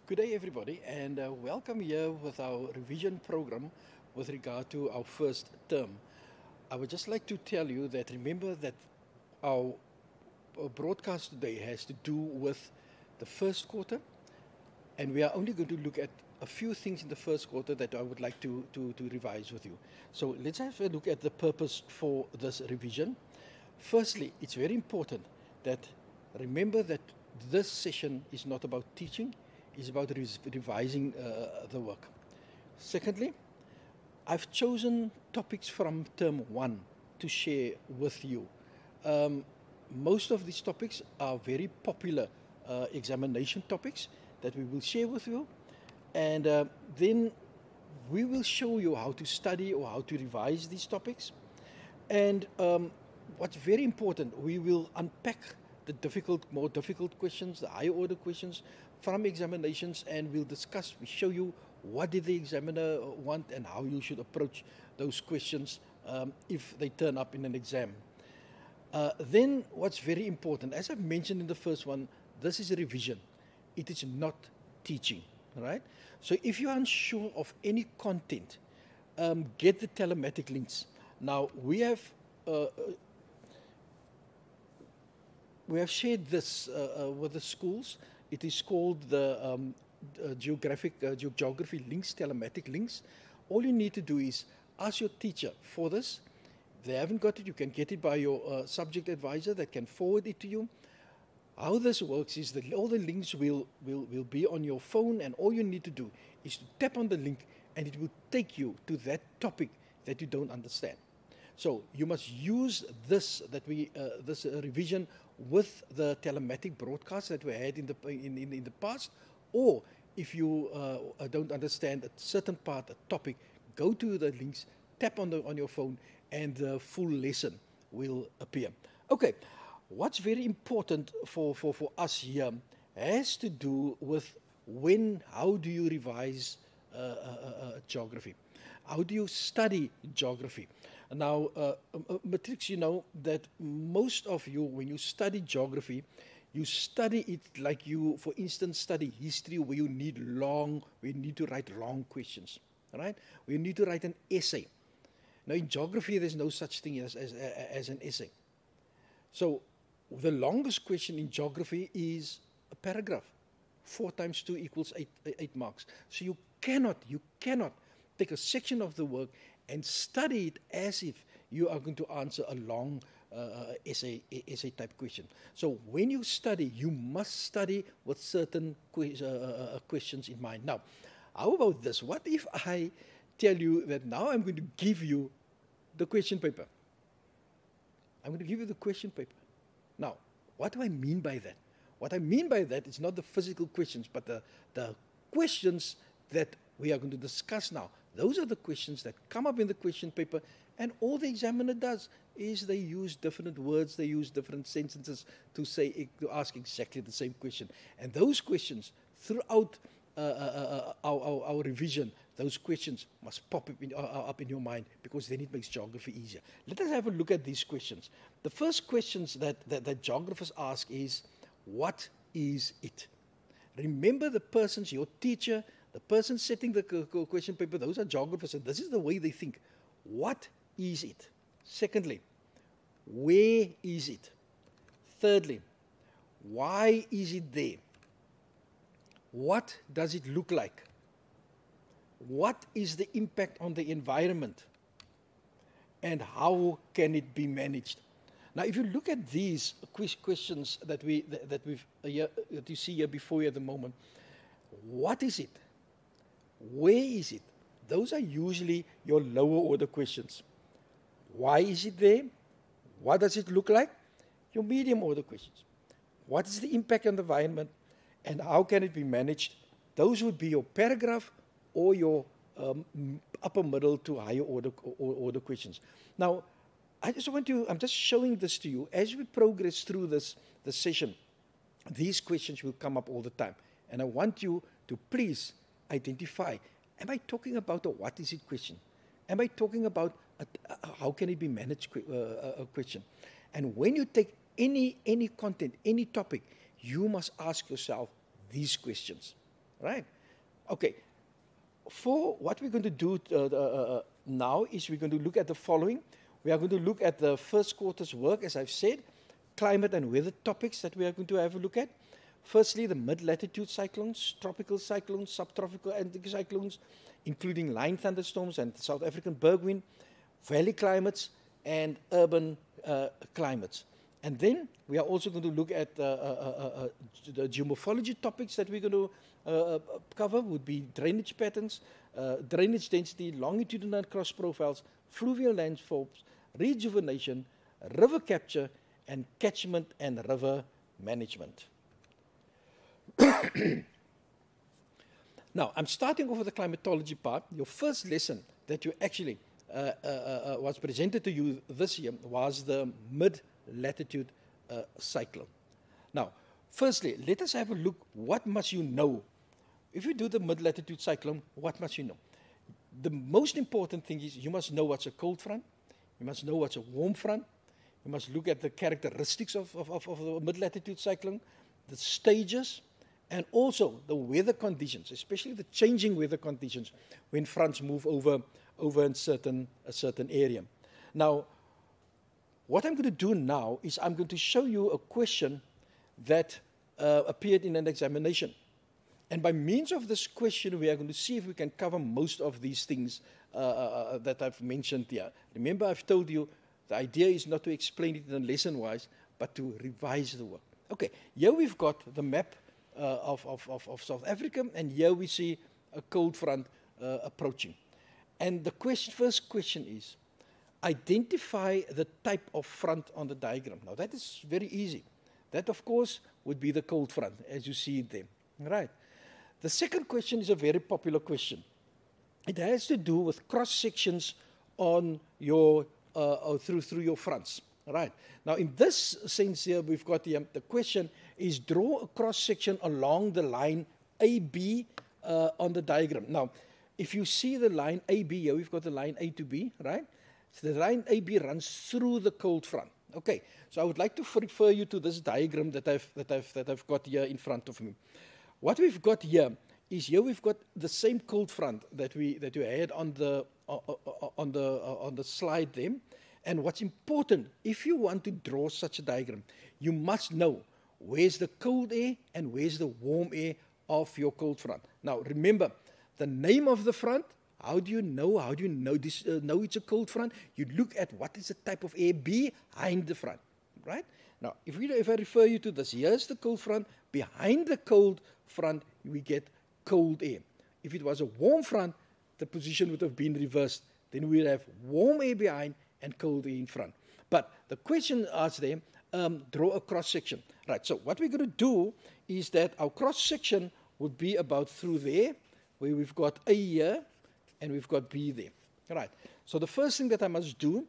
Good day, everybody, and welcome here with our revision program with regard to our first term. I would just like to tell you that remember that our broadcast today has to do with the first quarter, and we are only going to look at a few things in the first quarter that I would like to revise with you. So let's have a look at the purpose for this revision. Firstly, it's very important that remember that this session is not about teaching, it's about revising the work. Secondly, I've chosen topics from term one to share with you. Most of these topics are very popular examination topics that we will share with you, and then we will show you how to study or how to revise these topics. And what's very important, we will unpack the more difficult questions, the higher order questions from examinations, and we'll show you what did the examiner want and how you should approach those questions if they turn up in an exam. Then what's very important, as I've mentioned in the first one, this is a revision. It is not teaching, right? So if you're unsure of any content, get the telematic links. Now, we have shared this with the schools. It is called the geography links, telematic links. All you need to do is ask your teacher for this. If they haven't got it, you can get it by your subject advisor that can forward it to you. How this works is that all the links will be on your phone, and all you need to do is to tap on the link and it will take you to that topic that you don't understand. So you must use this revision with the telematic broadcast that we had in the past, or if you don't understand a certain part, a topic, go to the links, tap on your phone, and the full lesson will appear. Okay, what's very important for us here has to do with how do you revise geography? How do you study geography? Now, Matrix, you know that most of you, when you study geography, you study it like you, for instance, study history where you need to write long questions, right? We need to write an essay. Now, in geography, there's no such thing as an essay. So, the longest question in geography is a paragraph. 4 times 2 equals 8 marks. So you cannot take a section of the work and study it as if you are going to answer a long essay type question. So when you study, you must study with certain questions in mind. Now, how about this? What if I tell you that now I'm going to give you the question paper? I'm going to give you the question paper. Now, what do I mean by that? What I mean by that is not the physical questions, but the questions that we are going to discuss now. Those are the questions that come up in the question paper, and all the examiner does is they use different words, they use different sentences to ask exactly the same question. And those questions, throughout our revision, those questions must pop up in your mind, because then it makes geography easier. Let us have a look at these questions. The first questions that geographers ask is, what is it? Remember the persons, your teacher, the person setting the question paper, those are geographers, and this is the way they think. What is it? Secondly, where is it? Thirdly, why is it there? What does it look like? What is the impact on the environment? And how can it be managed? Now, if you look at these questions that you see here before you at the moment, what is it? Where is it? Those are usually your lower order questions. Why is it there? What does it look like? Your medium order questions. What is the impact on the environment, and how can it be managed? Those would be your paragraph or your upper middle to higher order questions. Now, I'm just showing this to you. As we progress through this session, these questions will come up all the time. And I want you to please identify, am I talking about a what is it question? Am I talking about how can it be managed question? And when you take any content, any topic, you must ask yourself these questions. right? Okay, for what we're going to do now is we're going to look at the following. We are going to look at the first quarter's work, as I've said, climate and weather topics that we are going to have a look at. Firstly, the mid-latitude cyclones, tropical cyclones, subtropical anticyclones, including line thunderstorms and South African bergwind, valley climates, and urban climates. And then we are also going to look at the geomorphology topics that we're going to cover would be drainage patterns, drainage density, longitudinal cross profiles, fluvial landforms, rejuvenation, river capture, and catchment and river management. Now, I'm starting off with the climatology part. Your first lesson that you actually was presented to you this year was the mid-latitude cyclone. Now, firstly, let us have a look. What must you know? If you do the mid-latitude cyclone, what must you know? The most important thing is you must know what's a cold front. You must know what's a warm front. You must look at the characteristics of the mid-latitude cyclone, the stages, and also the weather conditions, especially the changing weather conditions when fronts move over a certain area. Now, what I'm going to do now is I'm going to show you a question that appeared in an examination. And by means of this question, we are going to see if we can cover most of these things that I've mentioned here. Remember, I've told you the idea is not to explain it in lesson-wise, but to revise the work. Okay, here we've got the map of South Africa, and here we see a cold front approaching. And the first question is, identify the type of front on the diagram. Now, that is very easy. That, of course, would be the cold front, as you see it there. Right. The second question is a very popular question. It has to do with cross-sections on your through your fronts. Right. Now, in this sense here, we've got the question is draw a cross-section along the line AB on the diagram. Now, if you see the line AB here, we've got the line A to B, right? So the line AB runs through the cold front. Okay, so I would like to refer you to this diagram that I've got here in front of me. What we've got here is we've got the same cold front that we had on the slide there. And what's important, if you want to draw such a diagram, you must know where's the cold air and where's the warm air of your cold front. Now, remember, the name of the front, how do you know? How do you know this? Know it's a cold front? You look at what is the type of air behind the front, right? Now, if I refer you to this, here's the cold front. Behind the cold front, we get cold air. If it was a warm front, the position would have been reversed. Then we would have warm air behind and cold air in front. But the question asks them, draw a cross-section. Right, so what we're going to do is that our cross-section would be about through there, where we've got A here, and we've got B there. Right, so the first thing that I must do,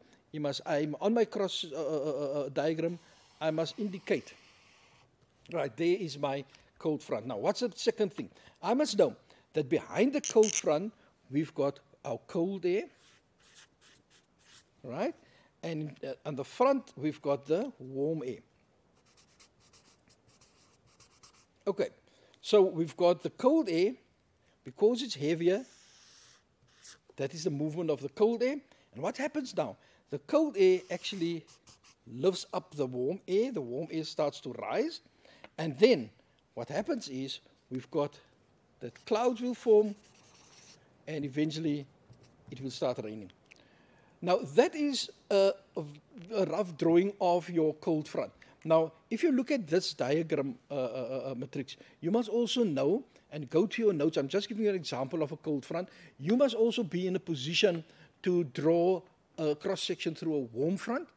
I'm on my cross diagram, I must indicate. Right, there is my cold front. Now, what's the second thing? I must know that behind the cold front, we've got our cold air, right? And on the front, we've got the warm air. Okay, so we've got the cold air, because it's heavier, that is the movement of the cold air. And what happens now? The cold air actually lifts up the warm air starts to rise, and then what happens is we've got that clouds will form, and eventually it will start raining. Now, that is a rough drawing of your cold front. Now, if you look at this diagram matrix, you must also know, and go to your notes, I'm just giving you an example of a cold front, you must also be in a position to draw a cross-section through a warm front,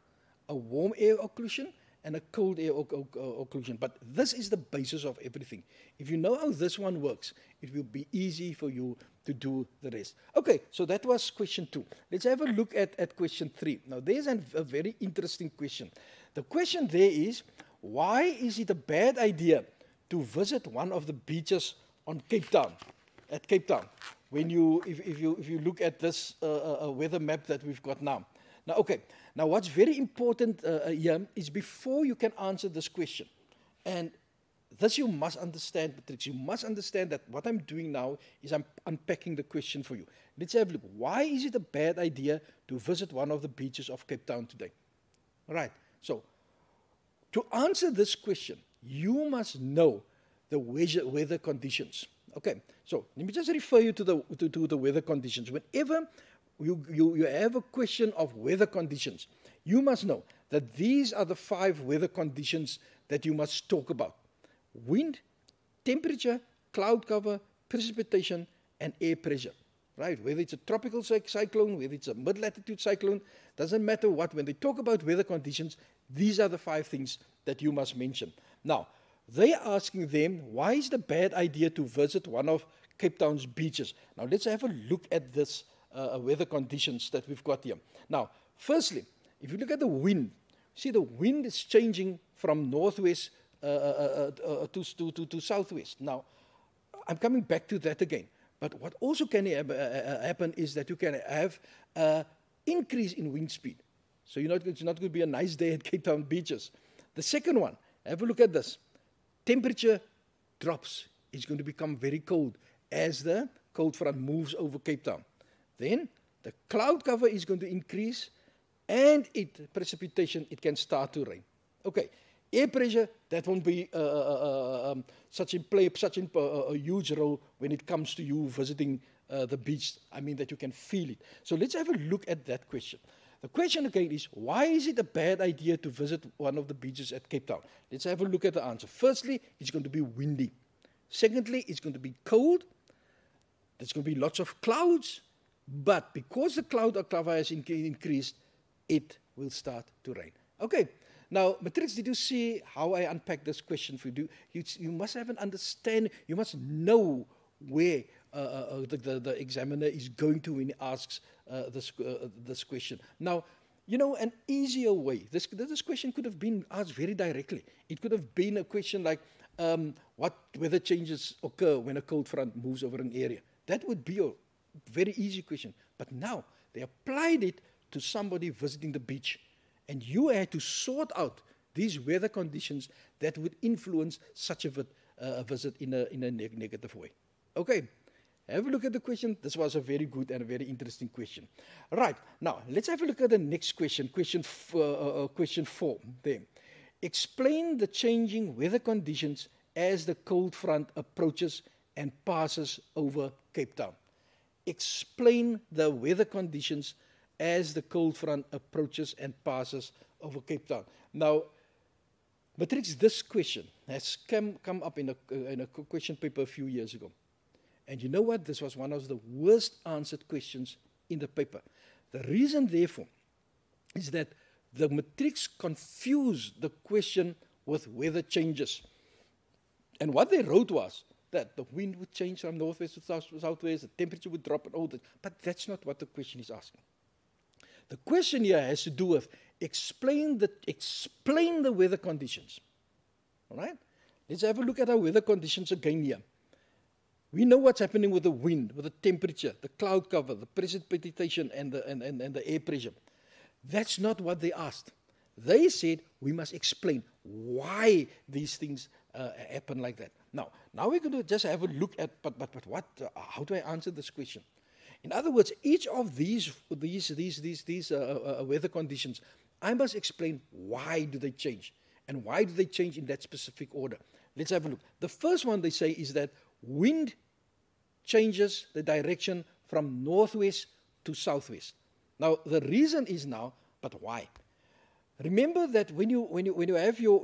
a warm air occlusion, and a cold air occlusion. But this is the basis of everything. If you know how this one works, it will be easy for you to do the rest. Okay, so that was question 2. Let's have a look at question 3. Now, there's a very interesting question. The question there is, why is it a bad idea to visit one of the beaches on Cape Town, at Cape Town, when if you look at this weather map that we've got now? Now, okay, now what's very important here is before you can answer this question, and this you must understand, Patrick. You must understand that what I'm doing now is I'm unpacking the question for you. Let's have a look. Why is it a bad idea to visit one of the beaches of Cape Town today? All right. So, to answer this question, you must know the weather conditions. Okay. So, let me just refer you to the weather conditions. Whenever you have a question of weather conditions, you must know that these are the 5 weather conditions that you must talk about. Wind, temperature, cloud cover, precipitation, and air pressure. Right? Whether it's a tropical cyclone, whether it's a mid-latitude cyclone, doesn't matter what. When they talk about weather conditions, these are the 5 things that you must mention. Now, they are asking them, why is it a bad idea to visit one of Cape Town's beaches? Now, let's have a look at this weather conditions that we've got here. Now, firstly, if you look at the wind, see the wind is changing from northwest to southwest. Now, I'm coming back to that again. But what also can happen is that you can have an increase in wind speed. So it's not going to be a nice day at Cape Town beaches. The second one, have a look at this. Temperature drops. It's going to become very cold as the cold front moves over Cape Town. Then the cloud cover is going to increase, and precipitation, it can start to rain. Okay. Air pressure, that won't be such a huge role when it comes to you visiting the beach. I mean that you can feel it. So let's have a look at that question. The question again is, why is it a bad idea to visit one of the beaches at Cape Town? Let's have a look at the answer. Firstly, it's going to be windy. Secondly, it's going to be cold. There's going to be lots of clouds. But because the cloud cover has increased, it will start to rain. Okay. Now, Matrix, did you see how I unpacked this question for you? You must have an understanding. You must know where the examiner is going to when he asks this question. Now, an easier way. This question could have been asked very directly. It could have been a question like, what weather changes occur when a cold front moves over an area? That would be a very easy question. But now, they applied it to somebody visiting the beach. And you had to sort out these weather conditions that would influence such a visit in a negative way. Okay, have a look at the question. This was a very good and a very interesting question. Right, now let's have a look at the next question, question 4. There. Explain the changing weather conditions as the cold front approaches and passes over Cape Town. Explain the weather conditions as the cold front approaches and passes over Cape Town. Now, Matrix, this question has come up in a question paper a few years ago. And you know what? This was one of the worst answered questions in the paper. The reason, therefore, is that the Matrix confused the question with weather changes. And what they wrote was that the wind would change from northwest to southwest, the temperature would drop and all that. But that's not what the question is asking. The question here has to do with explain the weather conditions. All right? Let's have a look at our weather conditions again here. We know what's happening with the wind, with the temperature, the cloud cover, the precipitation, and the air pressure. That's not what they asked. They said we must explain why these things happen like that. Now we're going to just have a look at, but what? How do I answer this question? In other words, each of these weather conditions, I must explain why do they change, and why do they change in that specific order. Let's have a look. The first one they say is that wind changes the direction from northwest to southwest. Now the reason is now, but why? Remember that when you have your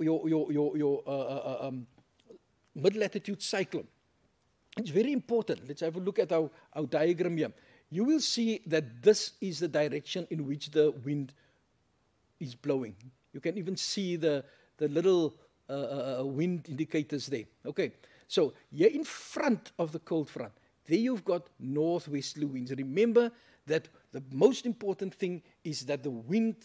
mid-latitude cyclone, it's very important. Let's have a look at our diagram here. You will see that this is the direction in which the wind is blowing. You can even see the little wind indicators there. Okay, so here in front of the cold front, there you've got northwesterly winds. Remember that the most important thing is that the wind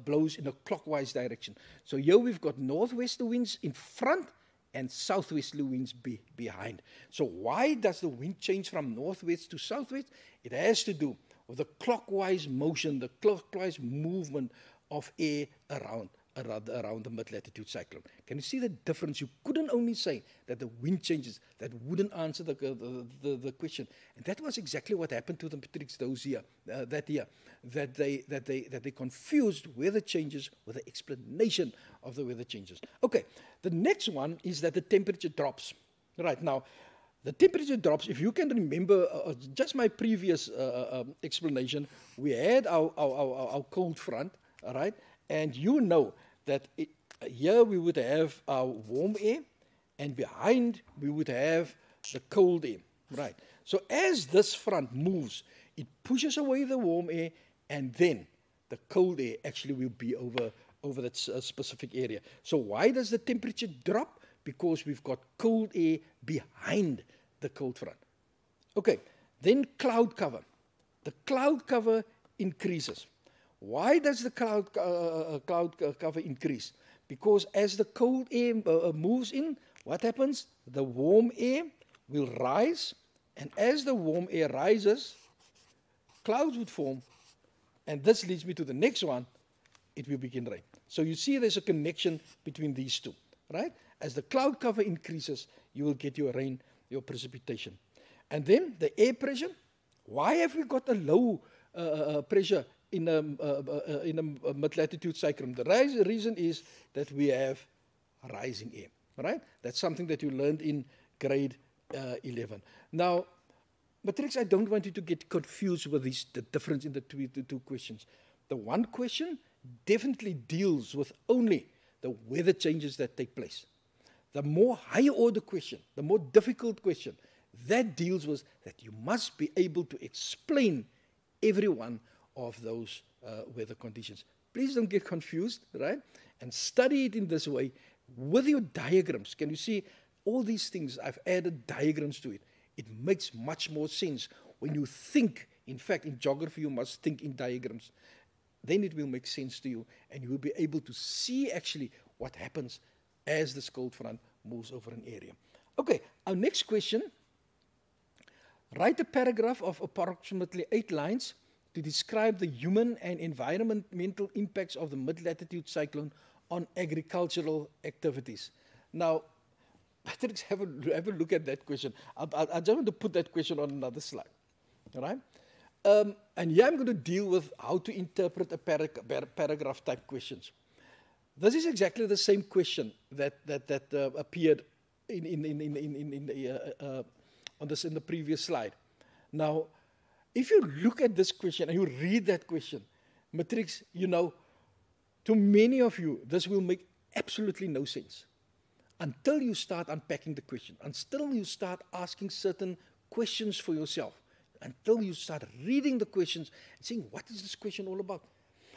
blows in a clockwise direction. So here we've got northwesterly winds in front and southwesterly winds behind. So why does the wind change from northwest to southwest? It has to do with the clockwise motion, the clockwise movement of air around around the mid-latitude cyclone. Can you see the difference? You couldn't only say that the wind changes, that wouldn't answer the question. And that was exactly what happened to the Matrix that year, that they confused weather changes with the explanation of the weather changes. Okay, the next one is that the temperature drops. Right, now, the temperature drops, if you can remember just my previous explanation, we had our cold front, all right, and you know that here we would have our warm air, and behind we would have the cold air, right? So as this front moves, it pushes away the warm air, and then the cold air actually will be over that specific area. So why does the temperature drop? Because we've got cold air behind the cold front. Okay, then cloud cover. The cloud cover increases. Why does the cloud cover increase? Because as the cold air moves in, what happens? The warm air will rise, and as the warm air rises, clouds would form, and this leads me to the next one, it will begin rain. So you see there's a connection between these two, right? As the cloud cover increases, you will get your rain, your precipitation. And then the air pressure. Why have we got a low pressure in a mid-latitude cyclone? The reason is that we have rising air, right? That's something that you learned in grade 11. Now, Matrix, I don't want you to get confused with the difference in the two questions. The one question definitely deals with only the weather changes that take place. The more higher order question, the more difficult question, that deals with that you must be able to explain every one of those weather conditions. Please don't get confused, right? And study it in this way with your diagrams. Can you see all these things? I've added diagrams to it. It makes much more sense when you think. In fact, in geography, you must think in diagrams. Then it will make sense to you, and you will be able to see actually what happens as this cold front moves over an area. Okay, our next question. Write a paragraph of approximately 8 lines to describe the human and environmental impacts of the mid-latitude cyclone on agricultural activities. Now, Patrick, have a look at that question. I just want to put that question on another slide. All right? And here I'm going to deal with how to interpret a paragraph type questions. This is exactly the same question that appeared in the previous slide. Now, if you look at this question and you read that question, Matrix, you know, to many of you, this will make absolutely no sense until you start unpacking the question, until you start asking certain questions for yourself, until you start reading the questions and saying, what is this question all about?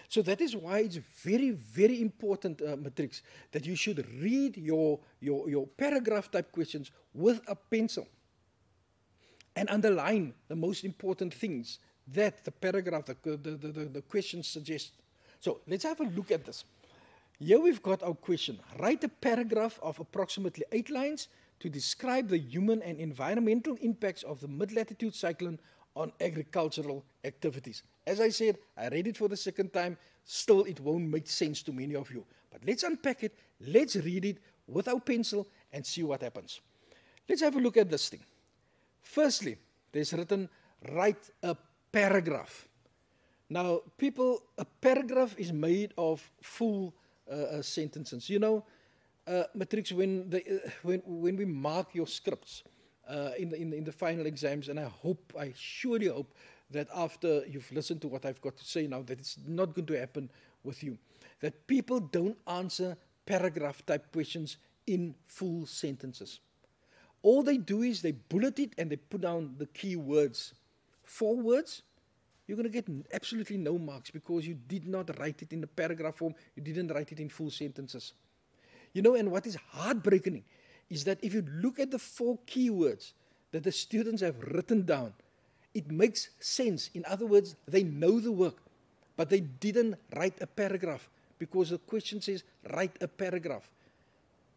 So that is why it's very, very important, Matrix, that you should read your paragraph type questions with a pencil and underline the most important things that the paragraph, the questions suggest. So let's have a look at this. Here we've got our question. Write a paragraph of approximately 8 lines to describe the human and environmental impacts of the mid-latitude cyclone on agricultural activities. As I said, I read it for the second time. Still, it won't make sense to many of you. But let's unpack it. Let's read it with our pencil and see what happens. Let's have a look at this thing. Firstly, there's written, write a paragraph. Now, people, a paragraph is made of full sentences. You know, Matrix, when we mark your scripts in the final exams, and I surely hope that after you've listened to what I've got to say now, that it's not going to happen with you, that people don't answer paragraph type questions in full sentences. All they do is they bullet it and they put down the key words. 4 words, you're going to get absolutely no marks because you did not write it in the paragraph form, you didn't write it in full sentences. You know, and what is heartbreaking is that if you look at the 4 keywords that the students have written down, it makes sense. In other words, they know the work, but they didn't write a paragraph because the question says, write a paragraph.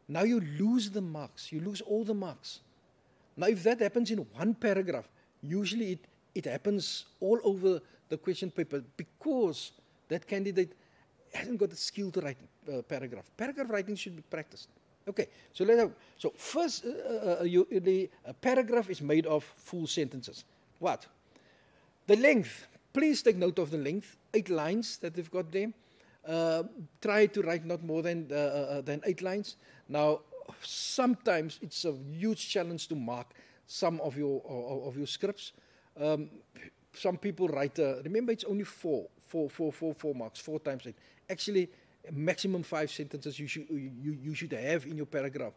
Now you lose the marks. You lose all the marks. Now, if that happens in 1 paragraph, usually it happens all over the question paper because that candidate hasn't got the skill to write paragraph. Paragraph writing should be practiced. Okay, so first, the paragraph is made of full sentences. What? The length. Please take note of the length. 8 lines that they've got there. Try to write not more than 8 lines. Now, sometimes it's a huge challenge to mark some of your scripts. Some people write. Remember, it's only four marks. 4 times 8. Actually, maximum 5 sentences you should have in your paragraph.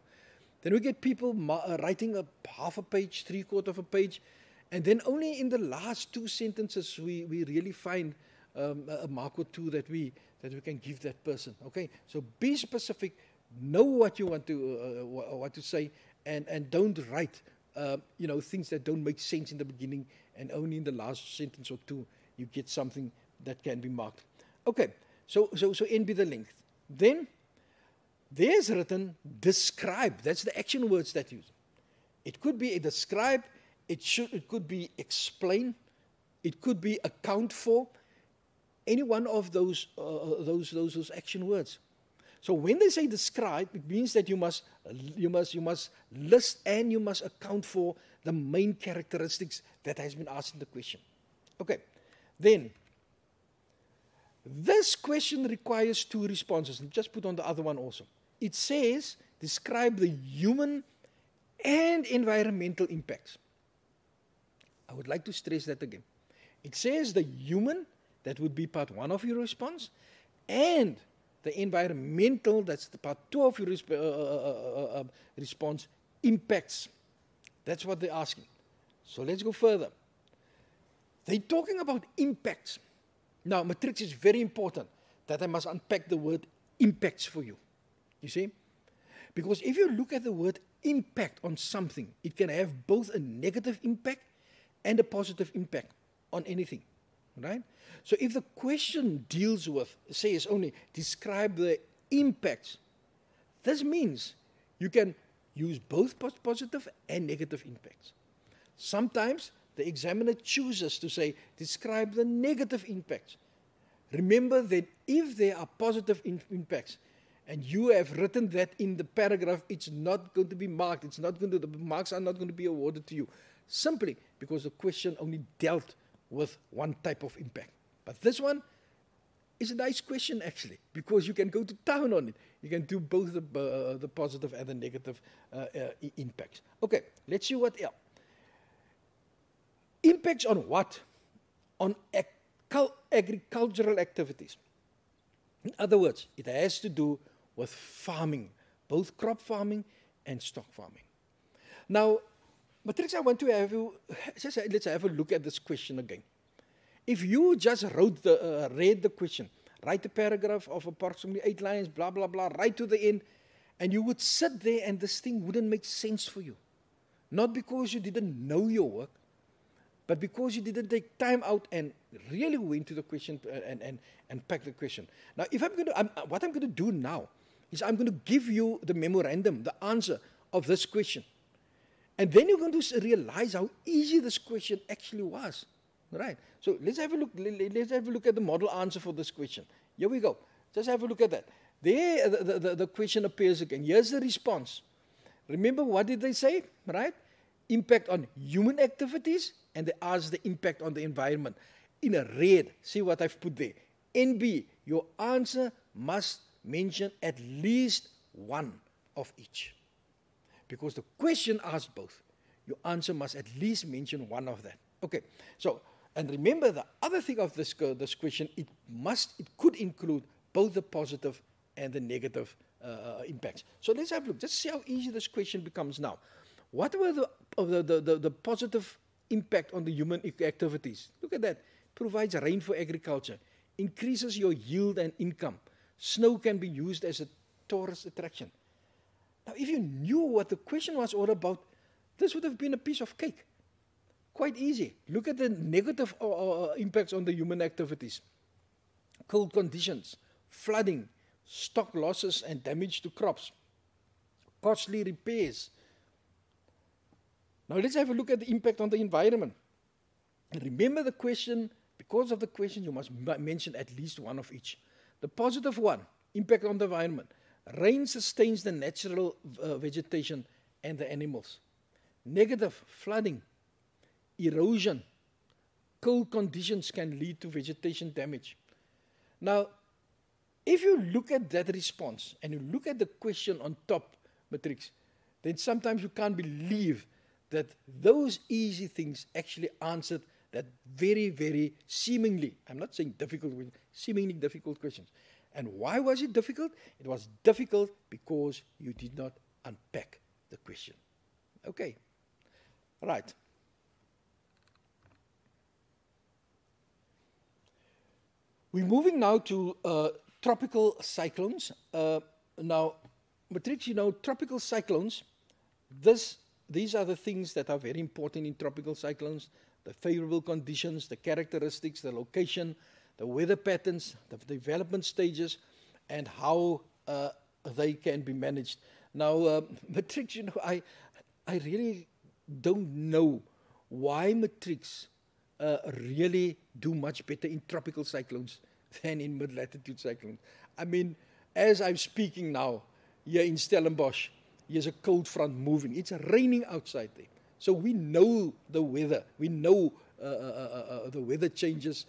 Then we get people writing a half a page, 3/4 of a page, and then only in the last 2 sentences we really find a mark or 2 that we can give that person. Okay, so be specific, know what you want to say, and don't write things that don't make sense in the beginning, and only in the last sentence or 2 you get something that can be marked. Okay. So NB the length. Then there's written describe. That's the action words that use. It could be a describe. It could be explain. It could be account for. Any one of those action words. So when they say describe, it means that you must list and you must account for the main characteristics that has been asked in the question. Okay. Then this question requires 2 responses. And just put on the other one also. It says, describe the human and environmental impacts. I would like to stress that again. It says the human, that would be part 1 of your response, and the environmental, that's the part 2 of your response, impacts. That's what they're asking. So let's go further. They're talking about impacts. Now, matrics is very important that I must unpack the word impacts for you. You see? Because if you look at the word impact on something, it can have both a negative impact and a positive impact on anything. Right? So if the question deals with, says only, describe the impacts, this means you can use both positive and negative impacts. Sometimes the examiner chooses to say, describe the negative impacts. Remember that if there are positive impacts, and you have written that in the paragraph, it's not going to be marked. The marks are not going to be awarded to you, simply because the question only dealt with one type of impact. But this one is a nice question, actually, because you can go to town on it. You can do both the positive and the negative impacts. Okay, let's see what else. Impacts on what? On agricultural activities. In other words, it has to do with farming, both crop farming and stock farming. Now, Matrix, I want to have you, let's have a look at this question again. If you just read the question, write a paragraph of approximately 8 lines, blah, blah, blah, right to the end, and you would sit there and this thing wouldn't make sense for you. Not because you didn't know your work, but because you didn't take time out and really go into the question and pack the question. Now, if what I'm going to do now is I'm going to give you the memorandum, the answer of this question. And then you're going to realize how easy this question actually was. Right? So let's have a look. Let's have a look at the model answer for this question. Here we go. Just have a look at that. There, the question appears again. Here's the response. Remember, what did they say? Right? Impact on human activities, and they ask the impact on the environment. In a red, see what I've put there. NB, your answer must mention at least one of each. Because the question asked both. Your answer must at least mention one of that. Okay, so, and remember the other thing of this question, it could include both the positive and the negative impacts. So let's have a look. Just see how easy this question becomes now. What were the positive impact on the human activities? Look at that. Provides rain for agriculture. Increases your yield and income. Snow can be used as a tourist attraction. Now, if you knew what the question was all about, this would have been a piece of cake. Quite easy. Look at the negative impacts on the human activities. Cold conditions, flooding, stock losses and damage to crops, costly repairs. Now let's have a look at the impact on the environment. And remember the question, because of the question you must mention at least one of each. The positive one, impact on the environment. Rain sustains the natural vegetation and the animals. Negative, flooding, erosion, cold conditions can lead to vegetation damage. Now, if you look at that response and you look at the question on top, Matrix, then sometimes you can't believe that those easy things actually answered that very, very seemingly, I'm not saying difficult, seemingly difficult questions. And why was it difficult? It was difficult because you did not unpack the question. Okay, right. We're moving now to tropical cyclones. Now, Matrix, you know, tropical cyclones, these are the things that are very important in tropical cyclones: the favorable conditions, the characteristics, the location, the weather patterns, the development stages, and how they can be managed. Now, Matrix, you know, I really don't know why Matrix really do much better in tropical cyclones than in mid-latitude cyclones. I mean, as I'm speaking now, here in Stellenbosch, here's a cold front moving. It's raining outside there. So we know the weather. We know the weather changes,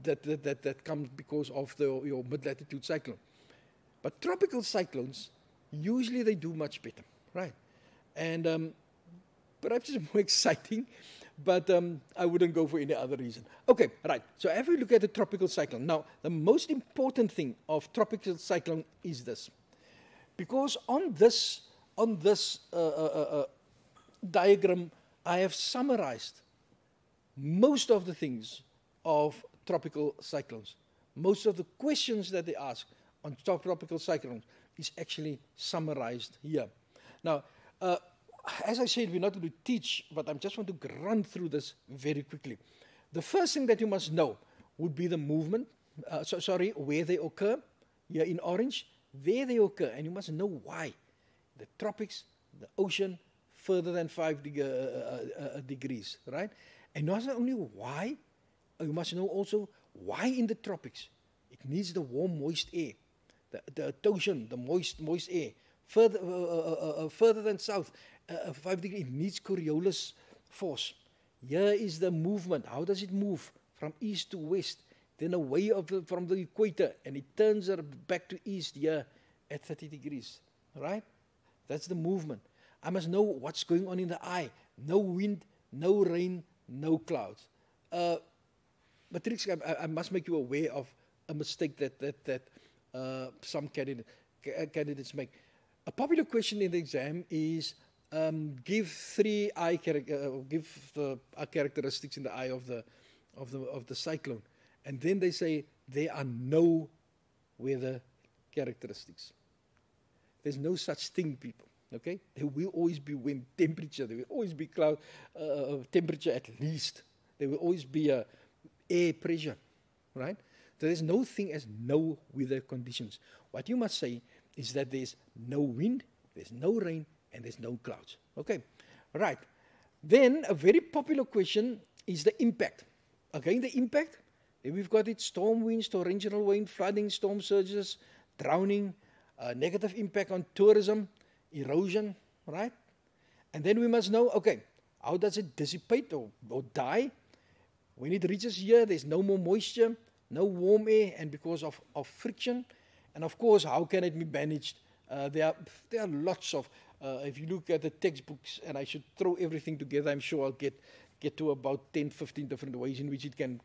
that comes because of your mid-latitude cyclone. But tropical cyclones, usually they do much better, right? And perhaps it's more exciting, but I wouldn't go for any other reason. Okay, right. So if we look at the tropical cyclone, now the most important thing of tropical cyclone is this, because on this diagram, I have summarized most of the things of tropical cyclones. Most of the questions that they ask on tropical cyclones is actually summarized here. Now, as I said, we're not going to teach, but I just want to run through this very quickly. The first thing that you must know would be the movement, where they occur, here in orange, where they occur, and you must know why. The tropics, the ocean, further than 5 degrees, right? And not only why, you must know also why in the tropics. It needs the warm, moist air. The ocean, the moist air. Further than south, 5 degrees, it needs Coriolis force. Here is the movement. How does it move? From east to west, then away from the equator, and it turns back to east here at 30 degrees, right? That's the movement. I must know what's going on in the eye. No wind, no rain, no clouds. Matrix, I must make you aware of a mistake that some candidates make. A popular question in the exam is give the characteristics in the eye of the cyclone, and then they say there are no weather characteristics. There's no such thing, people. Okay, there will always be wind, temperature. There will always be cloud temperature at least. There will always be air pressure, right? So there's no thing as no weather conditions. What you must say is that there's no wind, there's no rain, and there's no clouds. Okay, right. Then a very popular question is the impact. Again, the impact. Then we've got it: storm winds, torrential wind, flooding, storm surges, drowning, negative impact on tourism, erosion, right? And then we must know, okay, how does it dissipate or die? When it reaches here, there's no more moisture, no warm air, and because of friction. And of course, how can it be managed? There are lots of, if you look at the textbooks, and I should throw everything together, I'm sure I'll get to about 10, 15 different ways in which it can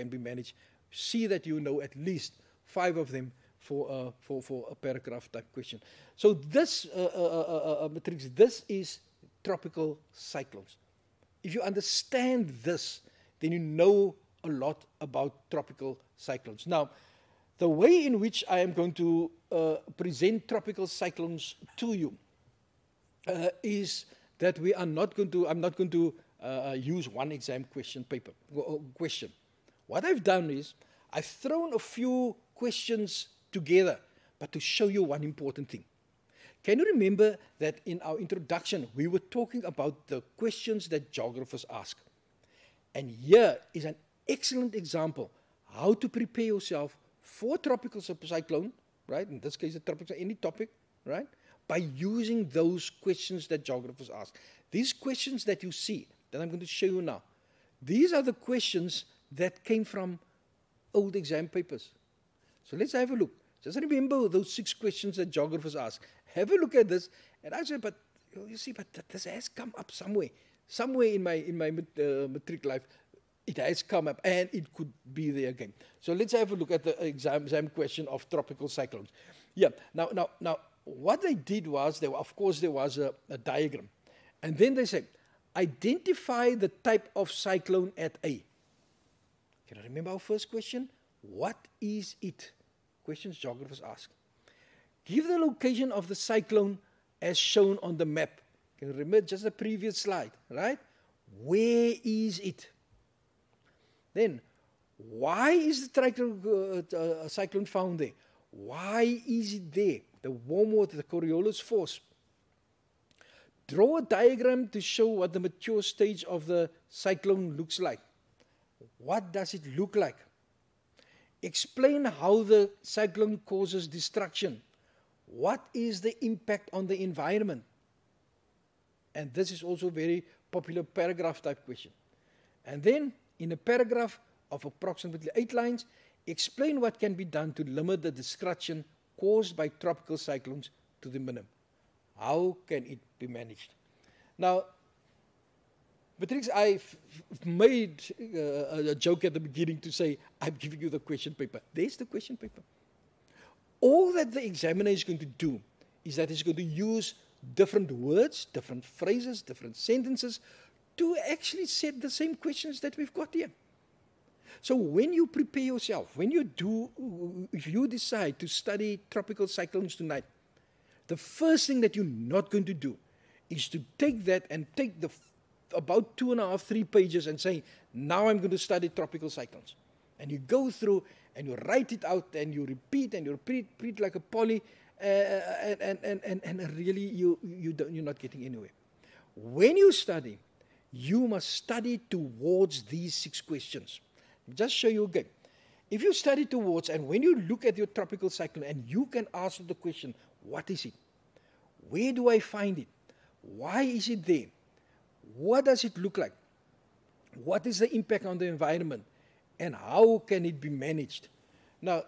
be managed. See that you know at least 5 of them for a paragraph type question. So this, Matrix, this is tropical cyclones. If you understand this, then you know a lot about tropical cyclones. Now, the way in which I am going to present tropical cyclones to you is that I'm not going to use one exam question. What I've done is I've thrown a few questions together, but to show you one important thing. Can you remember that in our introduction, we were talking about the questions that geographers ask? And here is an excellent example how to prepare yourself for tropical cyclone, right? In this case, a tropical, any topic, right? By using those questions that geographers ask. These questions that you see, that I'm going to show you now, these are the questions that came from old exam papers. So let's have a look. Just remember those 6 questions that geographers ask. Have a look at this, and I say, but you see, but this has come up somewhere in my matric life. It has come up, and it could be there again. So let's have a look at the exam question of tropical cyclones. Yeah. Now, what they did was, of course, there was a diagram, and then they said, identify the type of cyclone at A. Can you remember our first question? What is it? Questions geographers ask. Give the location of the cyclone as shown on the map. Can you remember just the previous slide, right? Where is it? Then, why is the cyclone found there? Why is it there? The warm water, the Coriolis force. Draw a diagram to show what the mature stage of the cyclone looks like. What does it look like? Explain how the cyclone causes destruction. What is the impact on the environment? And this is also a very popular paragraph type question. And then, in a paragraph of approximately 8 lines, explain what can be done to limit the destruction caused by tropical cyclones to the minimum. How can it be managed? Now, Patrick, I made a joke at the beginning to say, I'm giving you the question paper. There's the question paper. All that the examiner is going to do is that he's going to use different words, different phrases, different sentences to actually set the same questions that we've got here. So when you prepare yourself, if you decide to study tropical cyclones tonight, the first thing that you're not going to do is to take that and take about 2.5, 3 pages and say, now I'm going to study tropical cyclones. And you go through and you write it out and you repeat like a poly, and really you're not getting anywhere. When you study, you must study towards these 6 questions. I'll just show you again. If you study towards, and when you look at your tropical cyclone and you can answer the question, what is it? Where do I find it? Why is it there? What does it look like? What is the impact on the environment? And how can it be managed? Now,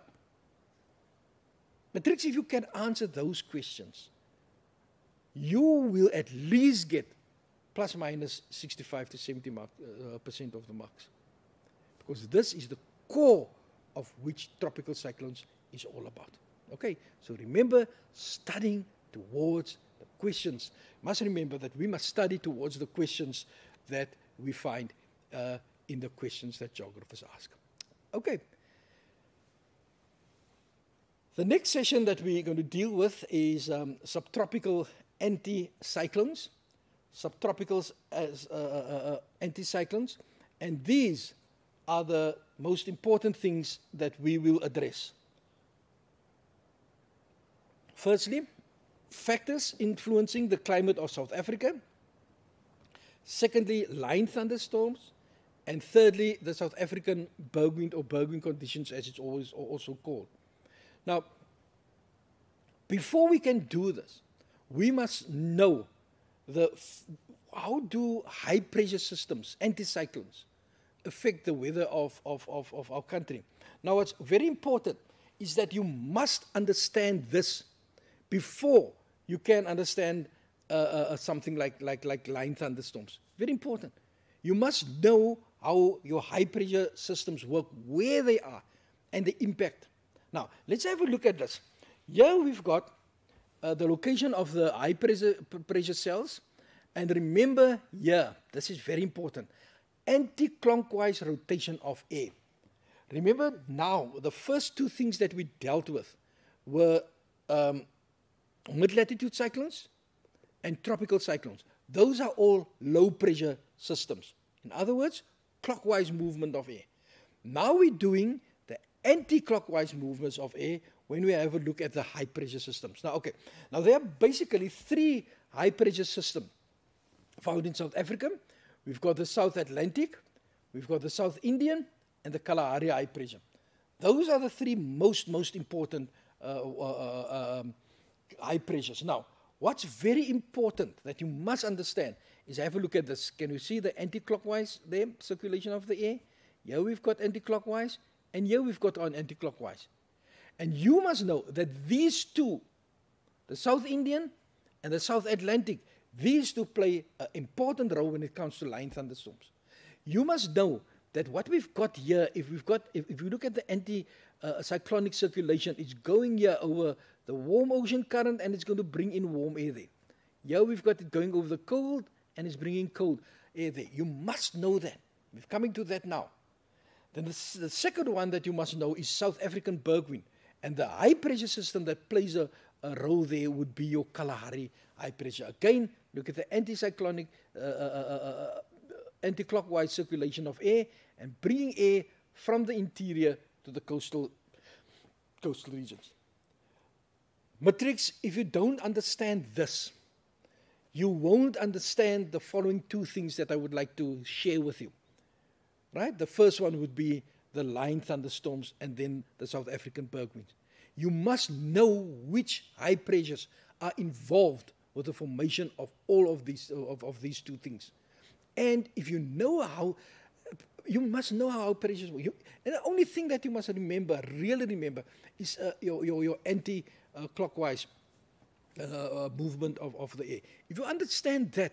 Matrix, if you can answer those questions, you will at least get plus minus 65 to 70% of the marks. Because this is the core of which tropical cyclones is all about. Okay, so remember, studying towards the questions. You must remember that we must study towards the questions that we find in the questions that geographers ask. Okay. The next session that we're going to deal with is subtropical anticyclones. Subtropicals as anticyclones. And these are the most important things that we will address. Firstly, factors influencing the climate of South Africa. Secondly, line thunderstorms. And thirdly, the South African Bergwind or Bergwind conditions, as it's always also called. Now, before we can do this, we must know how do high pressure systems, anticyclones, affect the weather of our country. Now, what's very important is that you must understand this before you can understand something like line thunderstorms. Very important. You must know how your high pressure systems work, where they are, and the impact. Now, let's have a look at this. Here we've got the location of the high pressure cells. And remember here, this is very important, anti-clockwise rotation of air. Remember now, the first 2 things that we dealt with were mid-latitude cyclones and tropical cyclones. Those are all low-pressure systems. In other words, clockwise movement of air. Now we're doing the anti-clockwise movements of air when we have a look at the high-pressure systems. Now, okay. Now, there are basically 3 high-pressure systems found in South Africa. We've got the South Atlantic, we've got the South Indian, and the Kalahari high pressure. Those are the three most important high pressures. Now, what's very important that you must understand is have a look at this. Can you see the anti-clockwise there, circulation of the air? Here we've got anti-clockwise, and here we've got on anti-clockwise. And you must know that these two, the South Indian and the South Atlantic, these two play an important role when it comes to line thunderstorms. You must know that what we've got here, if you look at the anti-cyclonic circulation, it's going here over the warm ocean current and it's going to bring in warm air there. Here we've got it going over the cold and it's bringing cold air there. You must know that. We're coming to that now. Then the second one that you must know is South African bergwind. And the high pressure system that plays a role there would be your Kalahari high pressure. Again, look at the anticyclonic, anti-clockwise circulation of air and bringing air from the interior to the coastal regions. Matrix, if you don't understand this, you won't understand the following two things that I would like to share with you. Right? The first one would be the line thunderstorms and then the South African bergwinds. You must know which high pressures are involved with the formation of all of these two things. And if you know how, you must know how pressures work. And the only thing that you must remember, really remember, is your anti-clockwise movement of the air. If you understand that,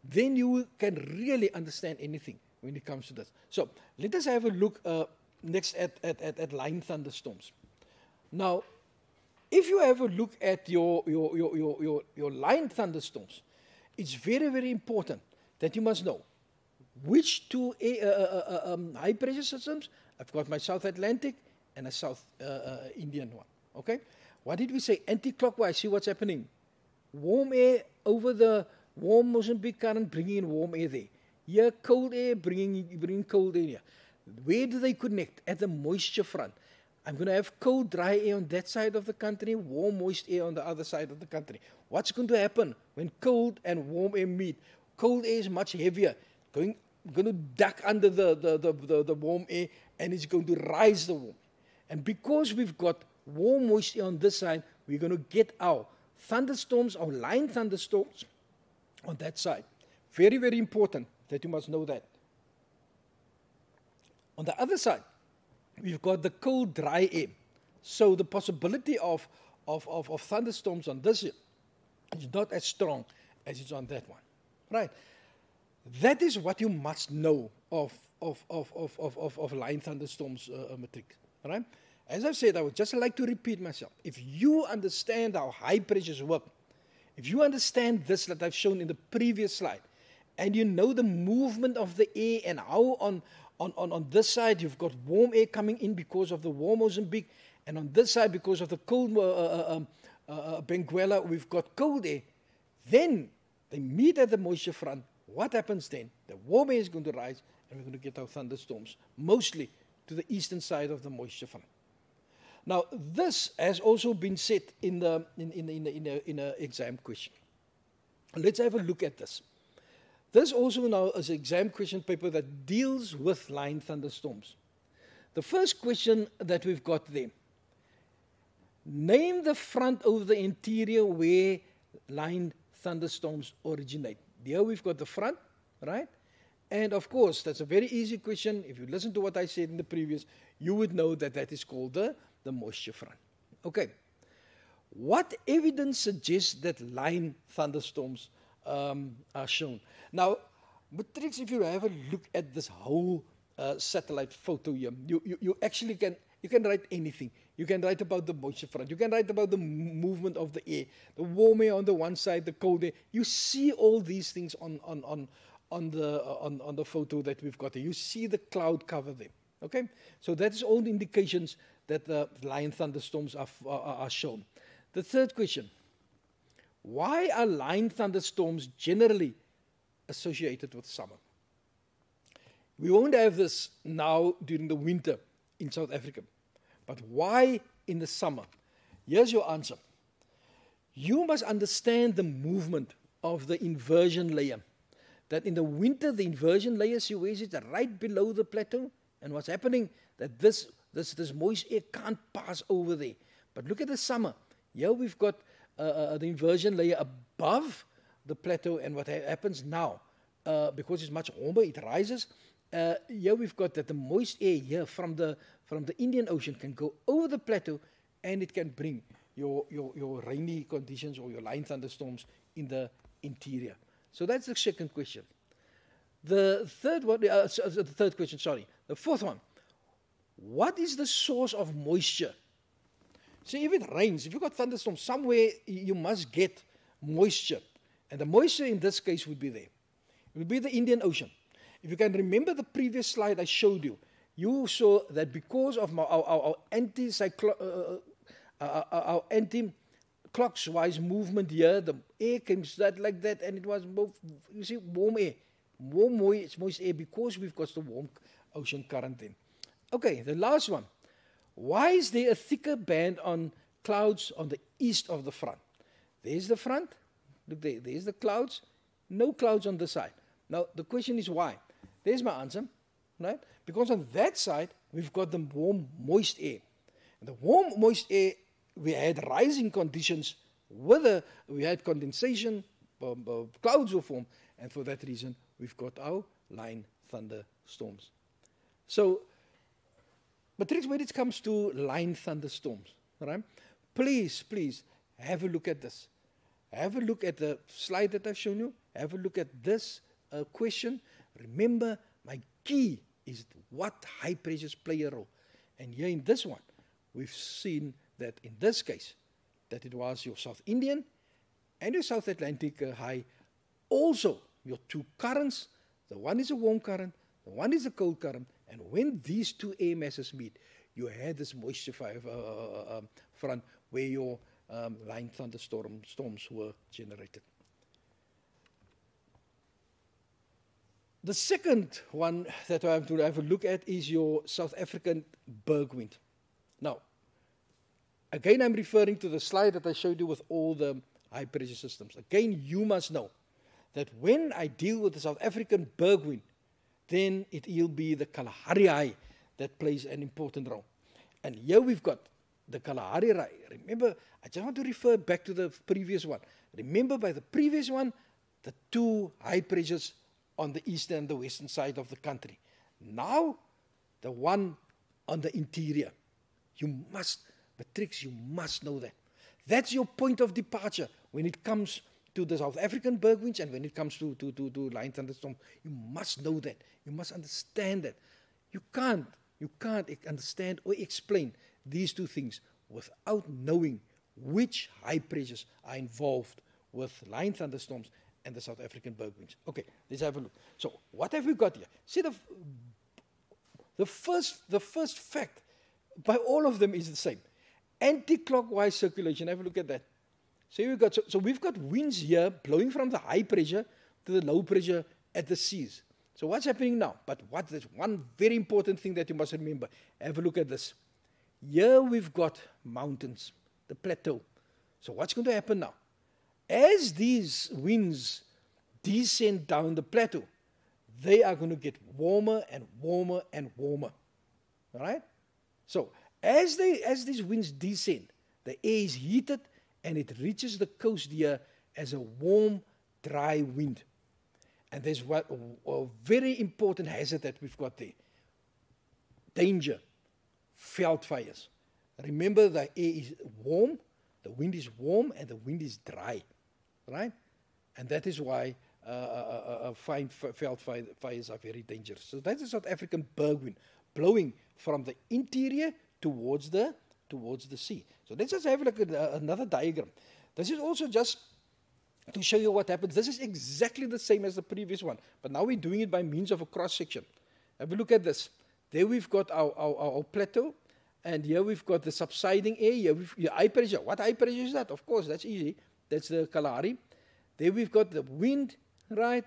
then you can really understand anything when it comes to this. So let us have a look next at line thunderstorms. Now, if you have a look at your line thunderstorms, it's very, very important that you must know which two high pressure systems. I've got my South Atlantic and a South Indian one. Okay? What did we say? Anti-clockwise. See what's happening. Warm air over the warm Mozambique current, bringing in warm air there. Here, cold air, bringing cold air here. Where do they connect? At the moisture front. I'm going to have cold, dry air on that side of the country, warm, moist air on the other side of the country. What's going to happen when cold and warm air meet? Cold air is much heavier, going to duck under the warm air, and it's going to rise the warm. And because we've got warm, moist air on this side, we're going to get our thunderstorms, our line thunderstorms on that side. Very, very important that you must know that. On the other side, we've got the cold, dry air. So the possibility of thunderstorms on this is not as strong as it's on that one. Right? That is what you must know of line thunderstorms, Matrix. Right? As I've said, I would just like to repeat myself. If you understand how high pressures work, if you understand this that I've shown in the previous slide, and you know the movement of the air and how on this side you've got warm air coming in because of the warm Mozambique, and on this side because of the cold Benguela we've got cold air, then they meet at the moisture front. What happens then? The warm air is going to rise and we're going to get our thunderstorms, mostly to the eastern side of the moisture front. Now, this has also been said in an exam question. Let's have a look at this. This also now is an exam question paper that deals with line thunderstorms. The first question that we've got there. Name the front of the interior where line thunderstorms originate. Here we've got the front, right? And of course, that's a very easy question. If you listen to what I said in the previous, you would know that that is called the moisture front. Okay. What evidence suggests that line thunderstorms are shown? Now, Matrix, if you have a look at this whole satellite photo here, you actually can write anything. You can write about the moisture front. You can write about the movement of the air, the warm air on the one side, the cold air. You see all these things on the photo that we've got here. You see the cloud cover there. Okay, so that is all the indications that the line thunderstorms are shown. The third question: why are line thunderstorms generally associated with summer? We won't have this now during the winter in South Africa. But why in the summer? Here's your answer. You must understand the movement of the inversion layer. That in the winter, the inversion layer, see where is it? Right below the plateau. And what's happening, that this This moist air can't pass over there. But look at the summer. Here we've got the inversion layer above the plateau, and what happens now, because it's much warmer, it rises. Here we've got that the moist air here from the Indian Ocean can go over the plateau, and it can bring your rainy conditions or your line thunderstorms in the interior. So that's the second question. The third one, the third question, sorry. The fourth one, what is the source of moisture? See, if it rains, if you've got thunderstorms, somewhere you must get moisture. And the moisture in this case would be there. It would be the Indian Ocean. If you can remember the previous slide I showed you, you saw that because of our anti-clockwise movement here, the air came like that, and it was, you see, warm air. Warm, moist air, because we've got the warm ocean current then. Okay, the last one. Why is there a thicker band on clouds on the east of the front? There's the front. Look there. There's the clouds. No clouds on the side. Now, the question is why? There's my answer. Right? Because on that side, we've got the warm, moist air. And the warm, moist air, we had rising conditions. Whether we had condensation, clouds will form. And for that reason, we've got our line thunderstorms. So, Matrix, when it comes to line thunderstorms, right, please have a look at this. Have a look at the slide that I've shown you. Have a look at this question. Remember, my key is what high pressures play a role. And here in this one, we've seen that in this case, that it was your South Indian and your South Atlantic high. Also, your two currents, the one is a warm current, the one is a cold current, and when these two air masses meet, you had this moisture front where your line thunderstorms were generated. The second one that I have to have a look at is your South African bergwind. Now, again, I'm referring to the slide that I showed you with all the high pressure systems. Again, you must know that when I deal with the South African bergwind, then it will be the Kalahari High that plays an important role. And here we've got the Kalahari High. Remember, I just want to refer back to the previous one. Remember, by the previous one, the two high pressures on the eastern and the western side of the country. Now, the one on the interior. You must, Matrix, you must know that. That's your point of departure when it comes to the South African bergwinds and when it comes to line thunderstorm. You must know that. You must understand that. You can't understand or explain these two things without knowing which high pressures are involved with line thunderstorms and the South African bergwinds. Okay, let's have a look. So, what have we got here? See, the first fact by all of them is the same. Anti-clockwise circulation. Have a look at that. So we've got winds here blowing from the high pressure to the low pressure at the seas. So what's happening now? But there's one very important thing that you must remember. Have a look at this. Here we've got mountains, the plateau. So what's going to happen now? As these winds descend down the plateau, they are going to get warmer and warmer and warmer. All right? So as these winds descend, the air is heated and it reaches the coast here as a warm, dry wind. And there's a very important hazard that we've got there. Danger, veld fires. Remember, the air is warm, the wind is warm, and the wind is dry, right? And that is why veld fires are very dangerous. So that's the South African bergwind, blowing from the interior towards the sea. So let's just have a look at another diagram. This is also just to show you what happens. This is exactly the same as the previous one, but now we're doing it by means of a cross-section. Have a look at this. There we've got our plateau, and here we've got the subsiding air. Here we've high pressure. What high pressure is that? Of course, that's easy. That's the Kalahari. There we've got the wind, right,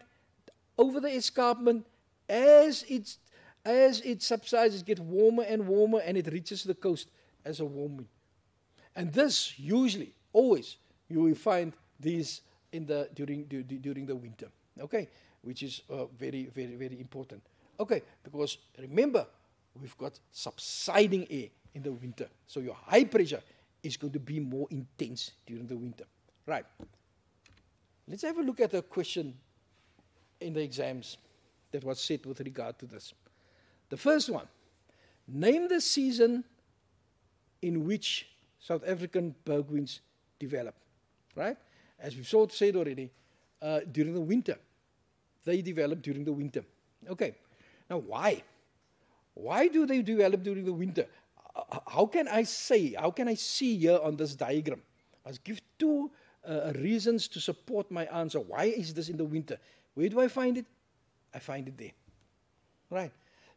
over the escarpment. As it subsides, it gets warmer and warmer, and it reaches the coast as a warm wind. And this usually, always, you will find these during the winter, okay, which is very, very, very important. Okay, because remember, we've got subsiding air in the winter. So your high pressure is going to be more intense during the winter. Right. Let's have a look at a question in the exams that was set with regard to this. The first one, name the season in which South African berg winds develop. Right? As we've said already, during the winter. They develop during the winter. Okay. Now, why? Why do they develop during the winter? How can I see here on this diagram? I'll give two reasons to support my answer. Why is this in the winter? Where do I find it? I find it there. Right.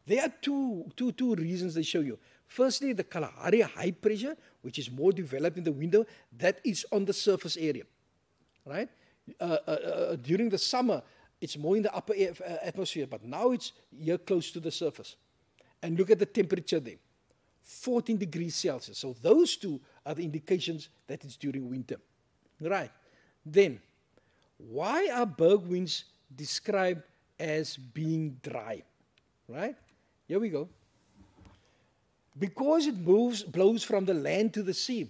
There are two reasons they show you. Firstly, the Kalahari high pressure, which is more developed in the winter, that is on the surface area. Right? During the summer, it's more in the upper atmosphere, but now it's here close to the surface. And look at the temperature there, 14 degrees Celsius. So those two are the indications that it's during winter. Right. Then, why are berg winds described as being dry? Right? Here we go. Because it blows from the land to the sea.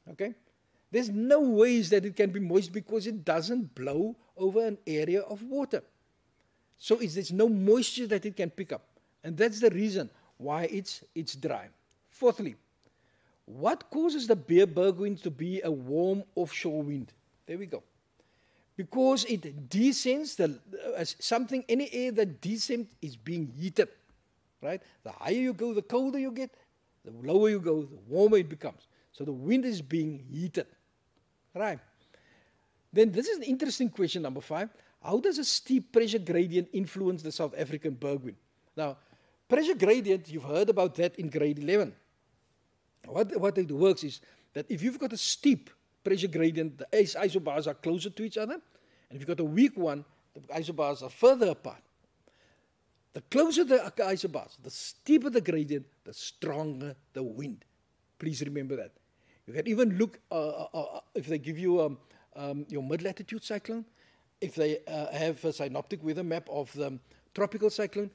Okay? There's no ways that it can be moist because it doesn't blow over an area of water. So there's no moisture that it can pick up. And that's the reason why it's dry. Fourthly, what causes the berg wind to be a warm offshore wind? There we go. Because it descends, any air that descends is being heated. Right? The higher you go, the colder you get. The lower you go, the warmer it becomes. So the wind is being heated. Right. Then this is an interesting question, number 5. How does a steep pressure gradient influence the South African berg wind? Now, pressure gradient, you've heard about that in grade 11. What it works is that if you've got a steep pressure gradient, the isobars are closer to each other. And if you've got a weak one, the isobars are further apart. The closer the isobars, the steeper the gradient, the stronger the wind. Please remember that. You can even look, if they give you your mid-latitude cyclone, if they have a synoptic weather map of the tropical cyclone,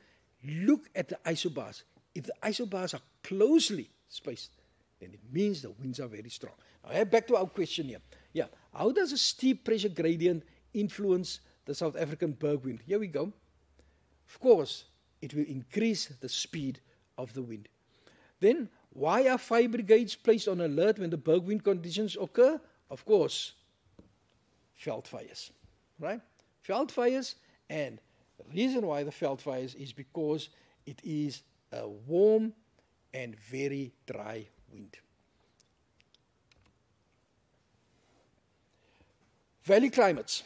look at the isobars. If the isobars are closely spaced, then it means the winds are very strong. Now, back to our question here. Yeah, how does a steep pressure gradient influence the South African berg wind? Here we go. Of course, it will increase the speed of the wind. Then, why are fire brigades placed on alert when the berg wind conditions occur? Of course, veld fires, right? Veld fires, and the reason why the veld fires is because it is a warm and very dry wind. Valley climates.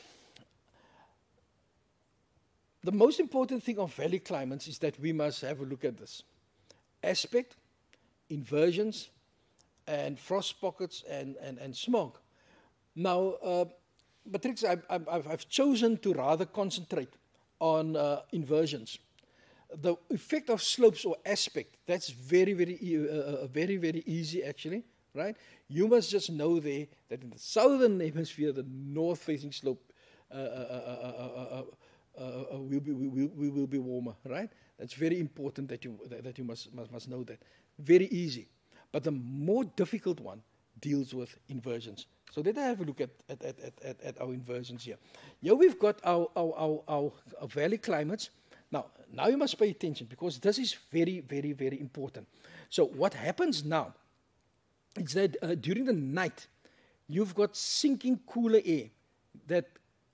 The most important thing of valley climates is that we must have a look at this. Aspect, inversions, and frost pockets, and smog. Now, Patrick, I've chosen to rather concentrate on inversions. The effect of slopes or aspect, that's very, very easy actually, right? You must just know there that in the southern hemisphere, the north-facing slope will be warmer, right? That's very important that you must know that. Very easy. But the more difficult one deals with inversions. So let us have a look at our inversions here. Here we've got our valley climates. Now you must pay attention because this is very, very important. So what happens now is that during the night, you've got sinking cooler air that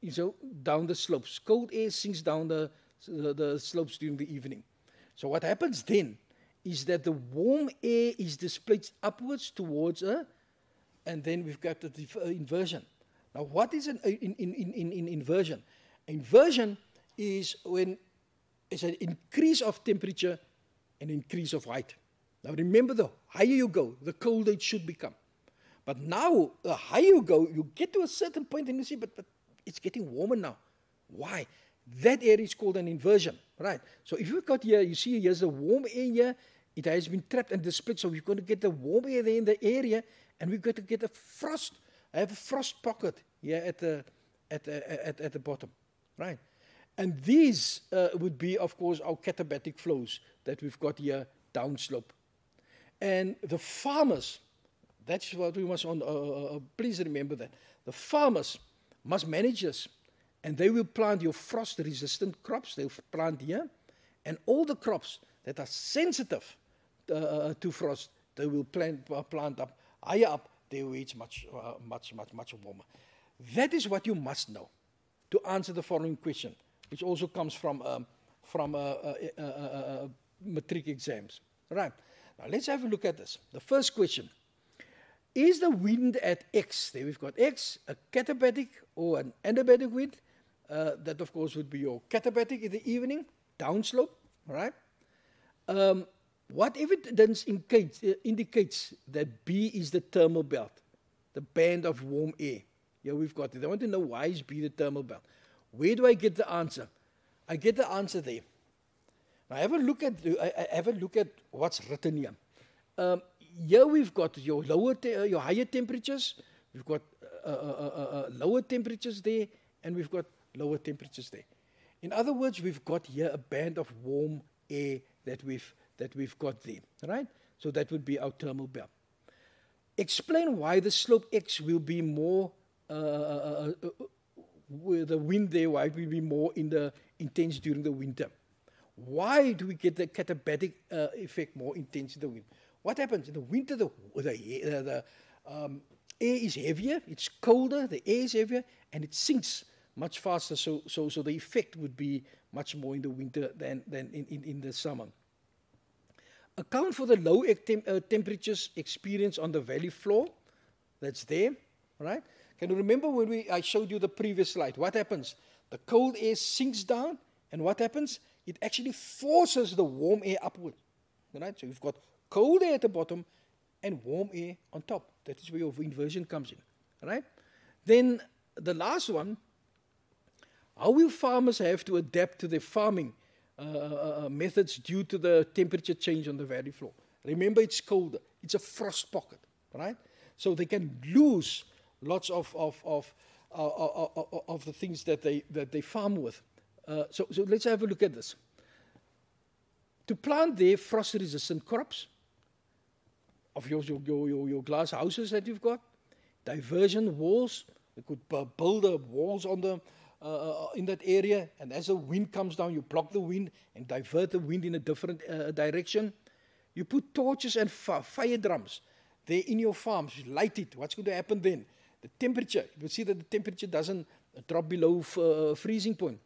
is down the slopes. Cold air sinks down the slopes during the evening. So what happens then is that the warm air is displaced upwards towards and then we've got the inversion. Now what is an inversion? Inversion is when it's an increase of temperature and increase of height. Now remember, the higher you go, the colder it should become. But now, the higher you go, you get to a certain point and you see, but it's getting warmer now. Why? That area is called an inversion, right? So if you've got here, you see here's the warm air here, it has been trapped and displaced, so we're going to get the warm air there in the area, and we're going to get a frost. I have a frost pocket here at the bottom, right? And these would be, of course, our katabatic flows that we've got here downslope. And the farmers, that's what we must, please remember that. The farmers must manage this. And they will plant your frost-resistant crops. They'll plant here. And all the crops that are sensitive to frost, they will plant up higher up. Their weights much warmer. That is what you must know to answer the following question, which also comes from matric exams. Right. Now let's have a look at this. The first question. Is the wind at X, there we've got X, a katabatic or an adiabatic wind? That, of course, would be your katabatic in the evening, downslope, right? What evidence indicates that B is the thermal belt, the band of warm air? Here we've got it. I want to know, why is B the thermal belt? Where do I get the answer? I get the answer there. Now have a look at what's written here. Here we've got your your higher temperatures. We've got lower temperatures there, and we've got lower temperatures there. In other words, we've got here a band of warm air that we've got there, right? So that would be our thermal belt. Explain why the slope X will be more, with the wind there, why it will be more intense during the winter. Why do we get the katabatic effect more intense in the wind? What happens? In the winter, the air is heavier, it's colder, the air is heavier, and it sinks much faster, so the effect would be much more in the winter than in the summer. Account for the low temperatures experienced on the valley floor. That's there, right? Can you remember when I showed you the previous slide? What happens? The cold air sinks down, and what happens? It actually forces the warm air upward, right? So you've got cold air at the bottom and warm air on top. That is where your inversion comes in, right? Then the last one, how will farmers have to adapt to their farming methods due to the temperature change on the valley floor? Remember, it's colder. It's a frost pocket, right? So they can lose lots of the things that they farm with. So let's have a look at this. To plant their frost-resistant crops of your glass houses that you've got, diversion walls. You could build walls on the in that area, and as the wind comes down, you block the wind and divert the wind in a different direction. You put torches and fire drums there in your farms. You light it. What's going to happen then? The temperature, you will see that the temperature doesn't drop below freezing point.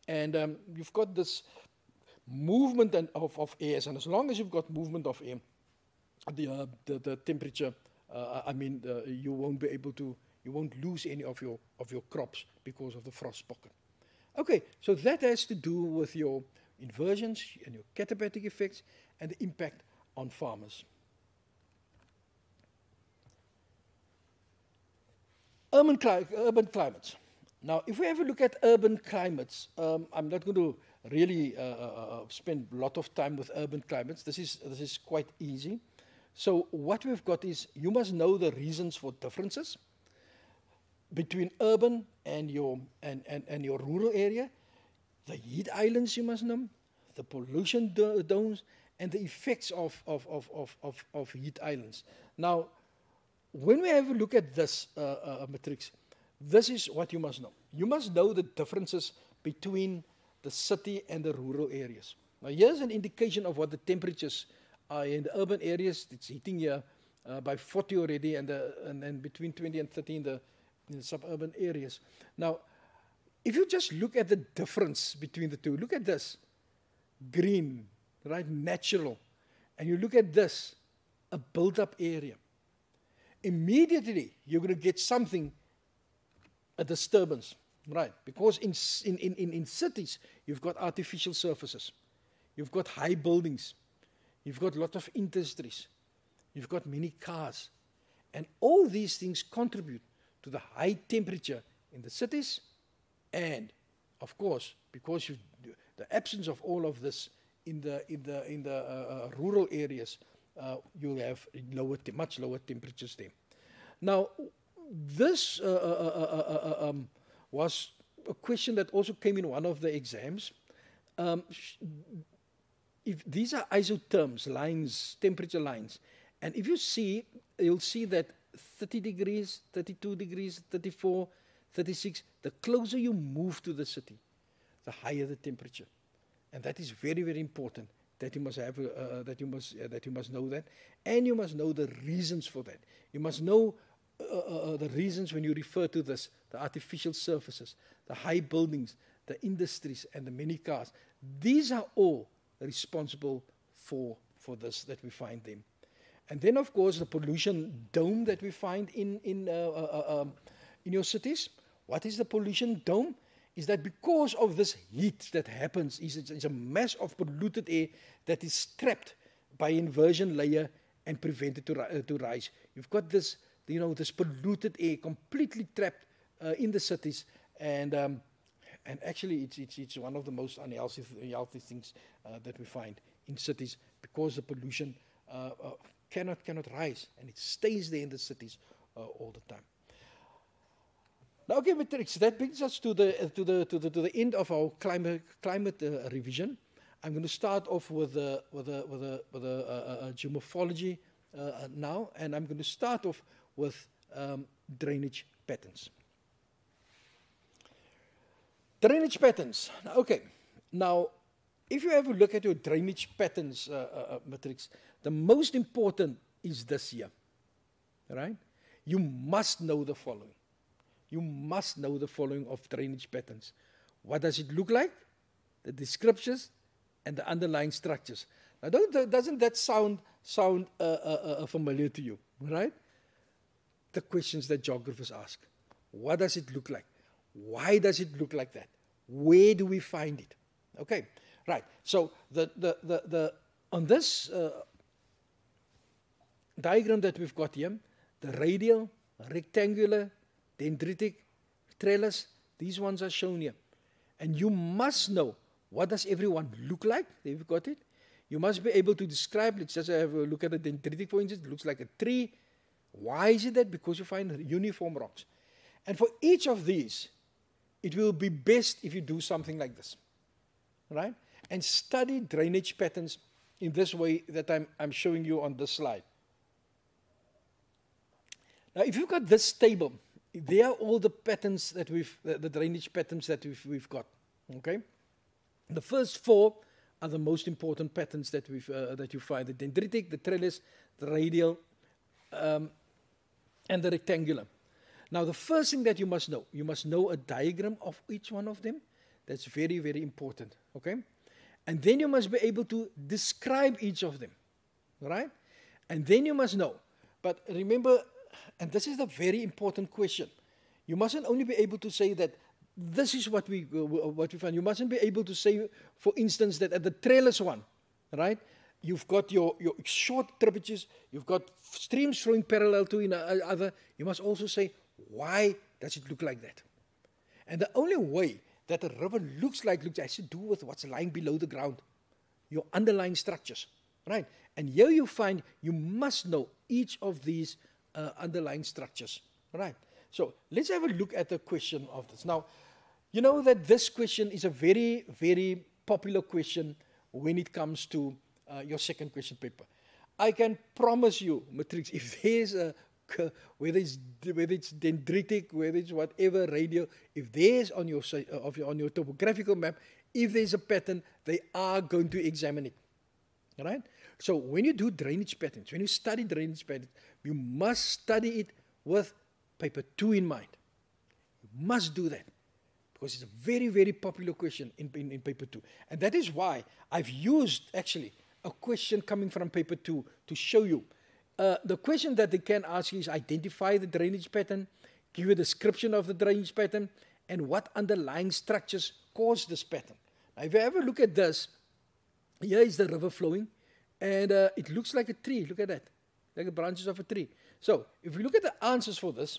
And you've got this movement of airs, and as long as you've got movement of air, the temperature, you won't be able to, you won't lose any of your crops because of the frost pocket. Okay, so that has to do with your inversions and your katabatic effects and the impact on farmers. Urban climates. Now, if we have a look at urban climates, I'm not going to really spend a lot of time with urban climates. This is quite easy. So what we've got is, you must know the reasons for differences between urban and your rural area. The heat islands you must know, the pollution zones, and the effects of heat islands. Now, when we have a look at this matrix, this is what you must know. You must know the differences between the city and the rural areas. Now, here's an indication of what the temperatures are in the urban areas. It's hitting here by 40 already, and between 20 and 30 in the suburban areas. Now, if you just look at the difference between the two, look at this, green, right, natural, and you look at this, a built-up area. Immediately, you're going to get something, a disturbance, right? Because in cities, you've got artificial surfaces, you've got high buildings, you've got a lot of industries, you've got many cars, and all these things contribute to the high temperature in the cities, and of course, because the absence of all of this in the rural areas, you'll have much lower temperatures there. Now, this was a question that also came in one of the exams. If these are isotherms, lines, temperature lines, and if you see, you'll see that 30 degrees, 32 degrees, 34, 36, the closer you move to the city, the higher the temperature. And that is very, very important that you must have, that you must know that. And you must know the reasons for that. You must know the reasons when you refer to this, the artificial surfaces, the high buildings, the industries, and the many cars. These are all responsible for this, that we find them. And then, of course, the pollution dome that we find in your cities. What is the pollution dome? Is that because of this heat that happens, it's a mass of polluted air that is trapped by inversion layer and prevented to rise. You've got this, this polluted air completely trapped in the cities, and actually it's one of the most unhealthy things that we find in cities, because the pollution cannot rise, and it stays there in the cities all the time. Now, okay, Matrix, that brings us to the end of our climate revision. I'm going to start off with geomorphology now, and I'm going to start off with drainage patterns. Drainage patterns. Okay, now if you have a look at your drainage patterns matrix, the most important is this here, right? You must know the following. You must know the following of drainage patterns. What does it look like? The descriptions and the underlying structures. Now, doesn't that sound familiar to you, right? The questions that geographers ask. What does it look like? Why does it look like that? Where do we find it? Okay, right. So on this diagram that we've got here, the radial, rectangular, dendritic, trellis, these ones are shown here. And you must know, what does everyone look like? They've got it. You must be able to describe, let's just have a look at the dendritic, for instance. It looks like a tree. Why is it that? Because you find uniform rocks. And for each of these, it will be best if you do something like this, right? And study drainage patterns in this way that I'm showing you on this slide. Now, if you've got this table, there are all the patterns that the drainage patterns that we've got, okay? The first four are the most important patterns that that you find: the dendritic, the trellis, the radial, and the rectangular. Now, the first thing that you must know a diagram of each one of them. That's very, very important, okay? And then you must be able to describe each of them, right? And then you must know. But remember, and this is the very important question, you mustn't only be able to say that this is what we find. You mustn't be able to say, for instance, that at the trellis one, right, you've got your short tributaries, you've got streams flowing parallel to other. You must also say, why does it look like that? And the only way that a river looks has to do with what's lying below the ground, your underlying structures, right? And here you find you must know each of these underlying structures, right? So let's have a look at the question of this. Now, you know that this question is a very, very popular question when it comes to your second question paper. I can promise you, Matrix, if there's whether it's dendritic, whether it's whatever, radial, if there's on your topographical map, if there's a pattern, they are going to examine it, right? So when you do drainage patterns, when you study drainage patterns, you must study it with paper 2 in mind. You must do that, because it's a very, very popular question in paper 2. And that is why I've used, actually, a question coming from paper 2 to show you. The question that they can ask you is identify the drainage pattern, give a description of the drainage pattern, and what underlying structures cause this pattern. Now, if you ever look at this, here is the river flowing, and it looks like a tree. Look at that, like the branches of a tree. So, if we look at the answers for this,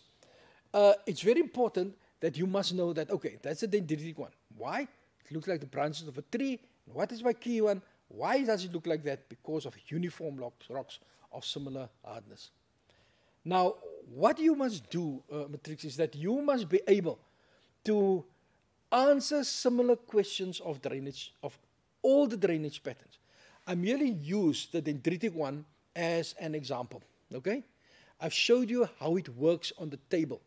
it's very important that you must know that, okay, that's the dendritic one. Why? It looks like the branches of a tree. What is my key one? Why does it look like that? Because of uniform rocks of similar hardness. Now, what you must do, Matrix, is that you must be able to answer similar questions of drainage, of all the drainage patterns. I merely use the dendritic one as an example, okay? I've showed you how it works on the table.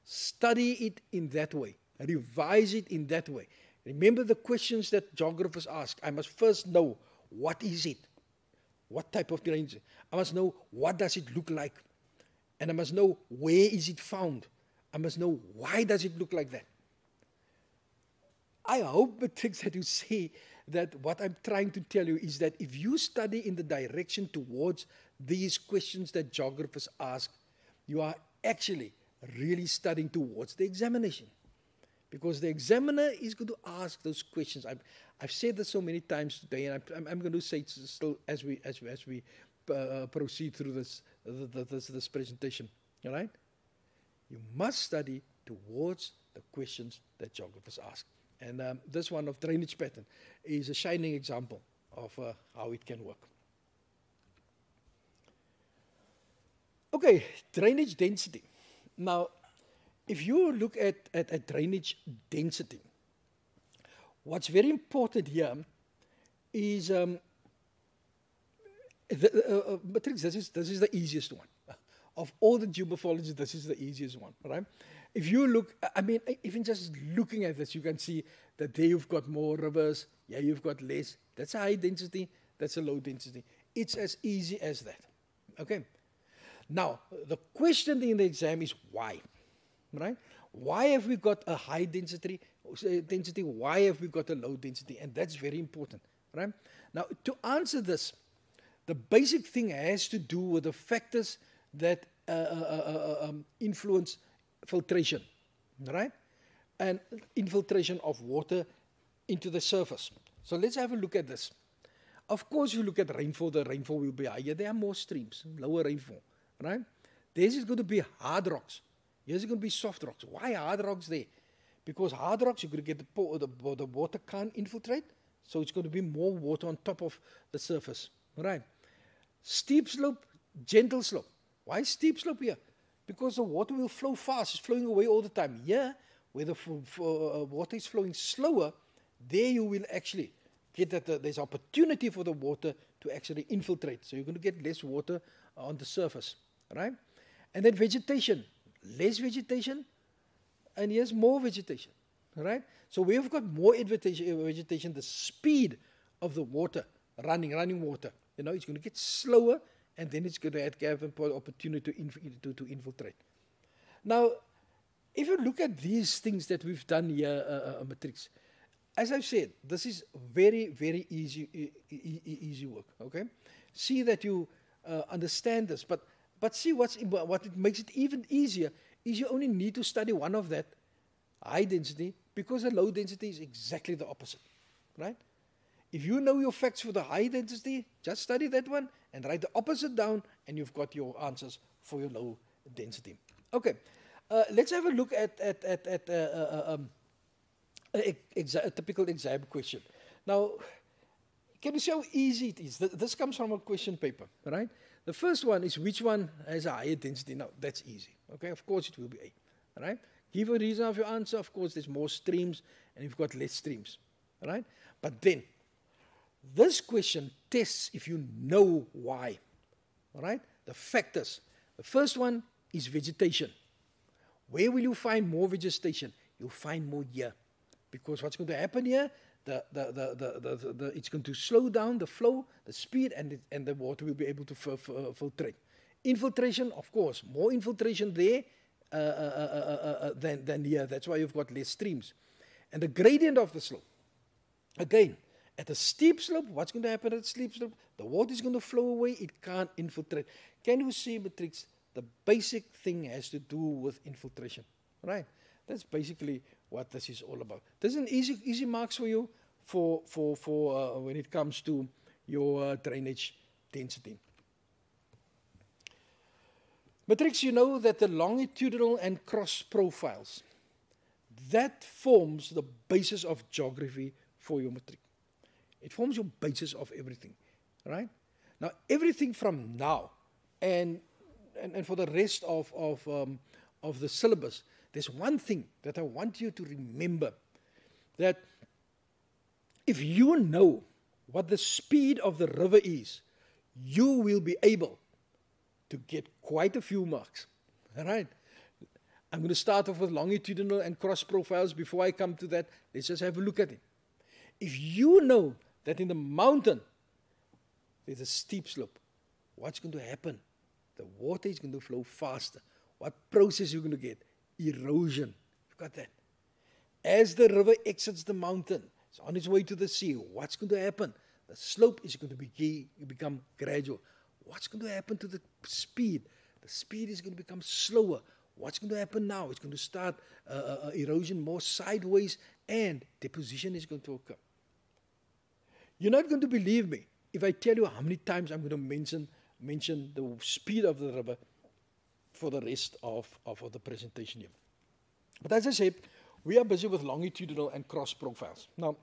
Study it in that way. Revise it in that way. Remember the questions that geographers ask. I must first know, what is it? What type of drainage? I must know, what does it look like? And I must know, where is it found? I must know, why does it look like that? I hope, Matrix, that you see that what I'm trying to tell you is that if you study in the direction towards these questions that geographers ask, you are actually really studying towards the examination. Because the examiner is going to ask those questions. I've said this so many times today, and I'm going to say it still as we proceed through this presentation. All right? You must study towards the questions that geographers ask. And this one of drainage pattern is a shining example of how it can work. Okay, drainage density. Now, if you look at drainage density, what's very important here is, Matrix, this is the easiest one. Of all the geomorphology, this is the easiest one, right? If you look, I mean, even just looking at this, you can see that there you've got more rivers, yeah, you've got less. That's a high density, that's a low density. It's as easy as that, okay? Now, the question in the exam is why, right? Why have we got a high density? Why have we got a low density? And that's very important, right? Now, to answer this, the basic thing has to do with the factors that influence filtration, right? And infiltration of water into the surface. So let's have a look at this. Of course, if you look at rainfall, the rainfall will be higher. There are more streams, lower rainfall, right? There's going to be hard rocks. Here's going to be soft rocks. Why hard rocks there? Because hard rocks, you're going to get the water can't infiltrate, so it's going to be more water on top of the surface, right? Steep slope, gentle slope. Why steep slope here? Because the water will flow fast. It's flowing away all the time. Here, where the water is flowing slower, there you will actually get that there's opportunity for the water to actually infiltrate. So you're going to get less water on the surface, right? And then vegetation. Less vegetation, and here's more vegetation, right? So we've got more vegetation, the speed of the water, running water, you know, it's going to get slower, and then it's going to have an opportunity to infiltrate. Now, if you look at these things that we've done here, Matrix, as I've said, this is very, very easy work, okay? See that you understand this, but see what it makes it even easier is you only need to study one of that, high density, because the low density is exactly the opposite, right? If you know your facts for the high density, just study that one and write the opposite down, and you've got your answers for your low density. Okay, let's have a look at a typical exam question. Now, can you see how easy it is? This comes from a question paper, right? The first one is which one has a higher density. Now, that's easy. Okay, of course it will be A, right? Give a reason of your answer. Of course, there's more streams, and you've got less streams, right? But then, this question tests if you know why, all right? The factors. The first one is vegetation. Where will you find more vegetation? You'll find more here. Because what's going to happen here, it's going to slow down the flow, the speed, and the water will be able to filtrate. Infiltration, of course, more infiltration there than here. That's why you've got less streams. And the gradient of the slope. Again, at a steep slope, what's going to happen at a steep slope? The water is going to flow away. It can't infiltrate. Can you see, Matrix? The basic thing has to do with infiltration, right? That's basically what this is all about. This is an easy marks for you for when it comes to your drainage density. Matrix, you know that the longitudinal and cross profiles, that forms the basis of geography for your matric. It forms your basis of everything, right? Now, everything from now and for the rest of the syllabus, there's one thing that I want you to remember. that if you know what the speed of the river is, you will be able to get quite a few marks. All right? I'm going to start off with longitudinal and cross profiles. Before I come to that, let's just have a look at it. If you know that in the mountain there's a steep slope, what's going to happen? The water is going to flow faster. What process you're going to get? Erosion. You've got that. As the river exits the mountain, it's on its way to the sea, what's going to happen? The slope is going to become gradual. What's going to happen to the speed? The speed is going to become slower. What's going to happen now? It's going to start erosion more sideways, and deposition is going to occur. You're not going to believe me if I tell you how many times I'm going to mention the speed of the river for the rest of the presentation here. But as I said, we are busy with longitudinal and cross profiles. Now,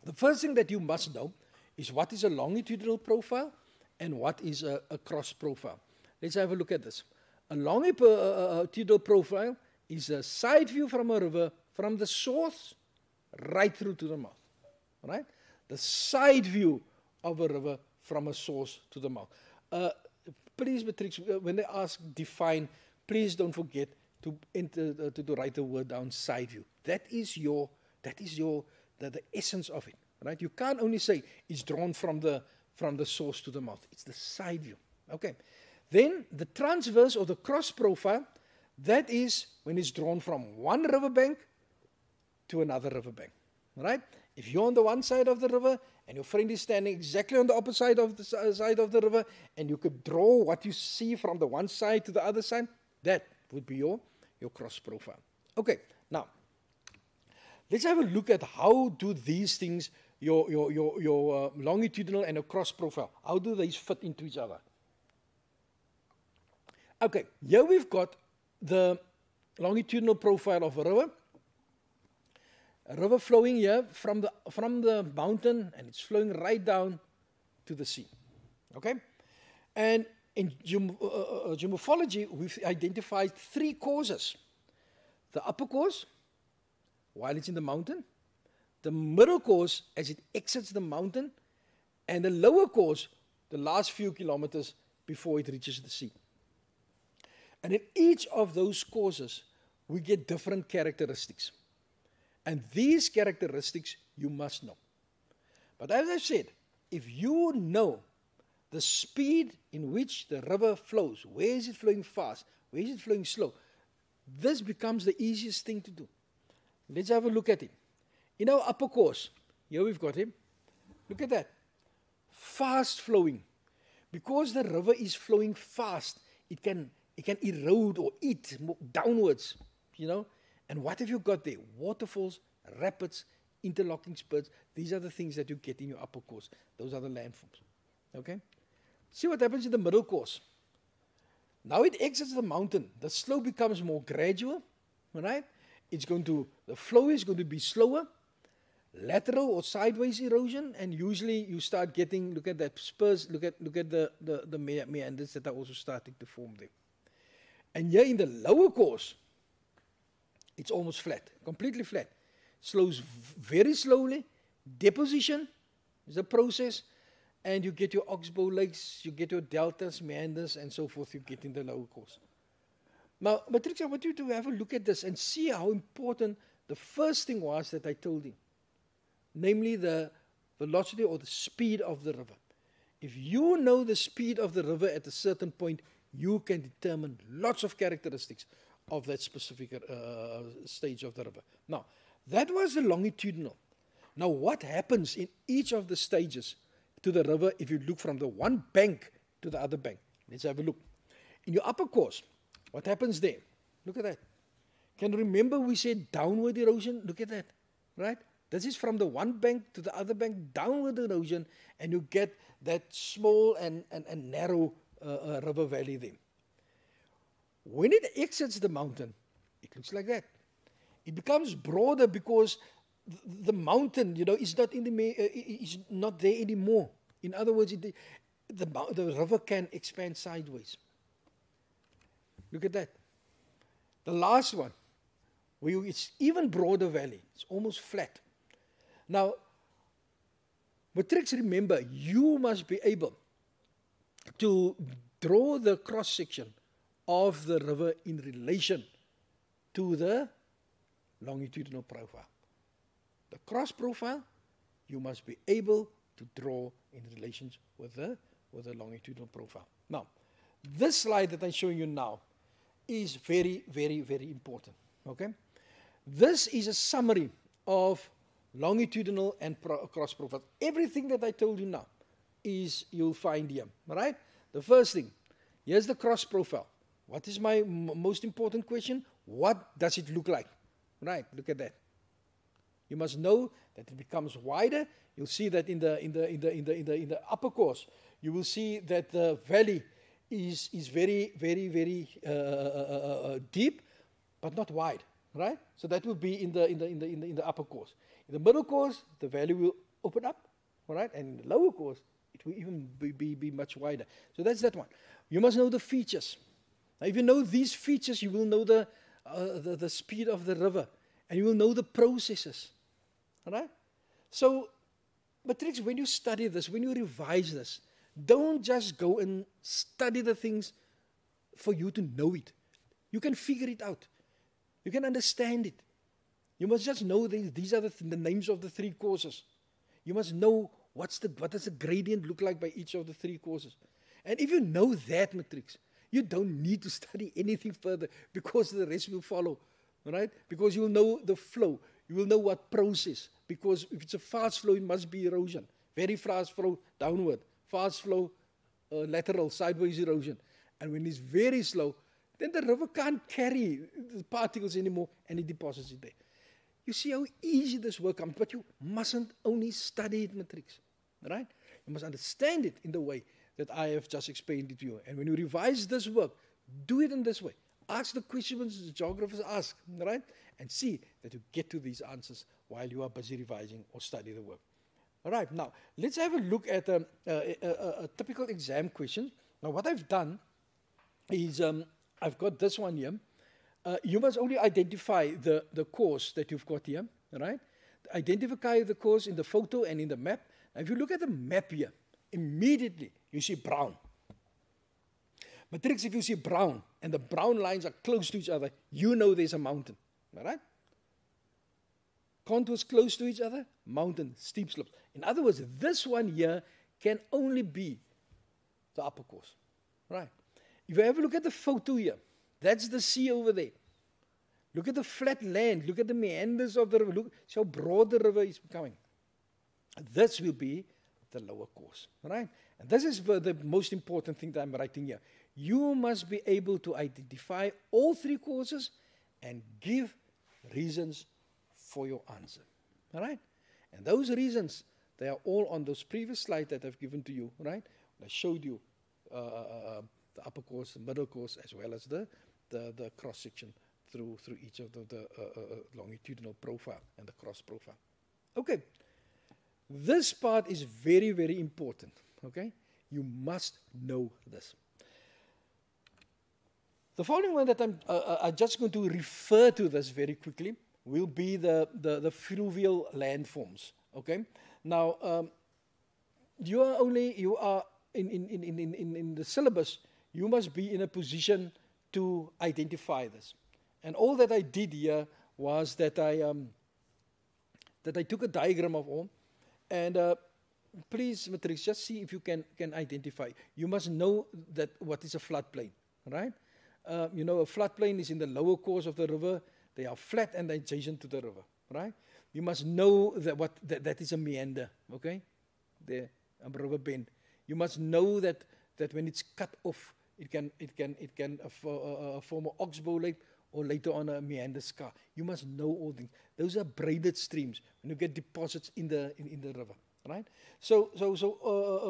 the first thing that you must know is what is a longitudinal profile and what is a cross profile. Let's have a look at this. A longitudinal profile is a side view from a river from the source right through to the mouth. Right? The side view of a river from a source to the mouth. Please, Matrix, when they ask define, please don't forget to write the word down side view. That is the essence of it. Right? You can't only say it's drawn from the source to the mouth. It's the side view. Okay. Then the transverse or the cross profile, that is when it's drawn from one riverbank to another riverbank. Right? If you're on the one side of the river and your friend is standing exactly on the opposite of the side of the river, and you could draw what you see from the one side to the other side, that would be your cross profile. Okay, now let's have a look at how do these things, your longitudinal and a cross profile, how do these fit into each other? Okay, here we've got the longitudinal profile of a river flowing here from the mountain, and it's flowing right down to the sea. Okay? And in geomorphology, we've identified three courses. The upper course, while it's in the mountain, the middle course as it exits the mountain, and the lower course, the last few kilometers before it reaches the sea. And in each of those courses, we get different characteristics. And these characteristics you must know. But as I said, if you know the speed in which the river flows, where is it flowing fast, where is it flowing slow, this becomes the easiest thing to do. Let's have a look at it. In our upper course, here we've got him. Look at that. Fast flowing. Because the river is flowing fast, it can erode or eat downwards, you know. And what have you got there? Waterfalls, rapids, interlocking spurs. These are the things that you get in your upper course. Those are the landforms. Okay? See what happens in the middle course. Now it exits the mountain. The slope becomes more gradual. Right? The flow is going to be slower. Lateral or sideways erosion. And usually you start getting, look at that spurs, look at the meanders that are also starting to form there. And here in the lower course, it's almost flat, completely flat. Slows very slowly. Deposition is a process. And you get your oxbow lakes, you get your deltas, meanders, and so forth you get in the lower course. Now, Matrix, I want you to have a look at this and see how important the first thing was that I told you. Namely, the velocity or the speed of the river. If you know the speed of the river at a certain point, you can determine lots of characteristics of that specific stage of the river. Now, that was the longitudinal. Now, what happens in each of the stages to the river if you look from the one bank to the other bank? Let's have a look. In your upper course, what happens there? Look at that. Can you remember we said downward erosion? Look at that, right? This is from the one bank to the other bank, downward erosion, and you get that small and narrow river valley there. When it exits the mountain, it looks like that. It becomes broader because the mountain, is not there anymore. In other words, the river can expand sideways. Look at that. The last one, It's even broader valley. It's almost flat. Now, Matrix, remember, you must be able to draw the cross-section of the river in relation to the longitudinal profile. The cross profile, you must be able to draw in relation with the longitudinal profile. Now, this slide that I'm showing you now is very, very, very important. Okay? This is a summary of longitudinal and cross profile. Everything that I told you now is you'll find here. Right? The first thing, here's the cross profile. What is my most important question? What does it look like? Right? Look at that. You must know that it becomes wider. You'll see that in the upper course, you will see that the valley is very, very, very deep, but not wide, right? So that will be in the upper course. In the middle course, the valley will open up, all right? And in the lower course, it will even be much wider. So that's that one. You must know the features. Now, if you know these features, you will know the speed of the river, and you will know the processes. All right? So, Matrix, when you study this, when you revise this, don't just go and study the things for you to know it. You can figure it out. You can understand it. You must just know these are the names of the three courses. You must know what does the gradient look like by each of the three courses. And if you know that, Matrix, you don't need to study anything further because the rest will follow. Right? Because you will know the flow. You will know what process. Because if it's a fast flow, it must be erosion. Very fast flow, downward. Fast flow, lateral, sideways erosion. And when it's very slow, then the river can't carry the particles anymore, and it deposits it there. You see how easy this work comes, but you mustn't only study it, Matrix. Right? You must understand it in the way that I have just explained it to you. And when you revise this work, do it in this way. Ask the questions the geographers ask, right? And see that you get to these answers while you are busy revising or study the work. All right, now, let's have a look at a typical exam question. Now, what I've done is I've got this one here. You must only identify the course that you've got here, right? Identify the course in the photo and in the map. Now, if you look at the map here, immediately you see brown. Matrix, if you see brown, and the brown lines are close to each other, you know there's a mountain. All right? Contours close to each other, mountain, steep slopes. In other words, this one here can only be the upper course. Right? If you ever look at the photo here, that's the sea over there. Look at the flat land. Look at the meanders of the river. Look how broad the river is becoming. This will be the lower course. Right? And this is the most important thing that I'm writing here. You must be able to identify all three courses and give reasons for your answer. All right? And those reasons, they are all on those previous slides that I've given to you, right? I showed you the upper course, the middle course, as well as the cross-section through each of the longitudinal profile and the cross profile. Okay. This part is very, very important, okay? You must know this. The following one that I'm just going to refer to this very quickly will be the fluvial landforms. Okay. Now, you are in the syllabus. You must be in a position to identify this. And all that I did here was that I took a diagram of all, and please, Matrix, just see if you can identify. You must know that what is a floodplain, right? A floodplain is in the lower course of the river. They are flat and adjacent to the river, right? You must know that is a meander, okay? A river bend. You must know that when it's cut off, it can form an oxbow lake or later on a meander scar. You must know all things. Those are braided streams when you get deposits in the river, right? So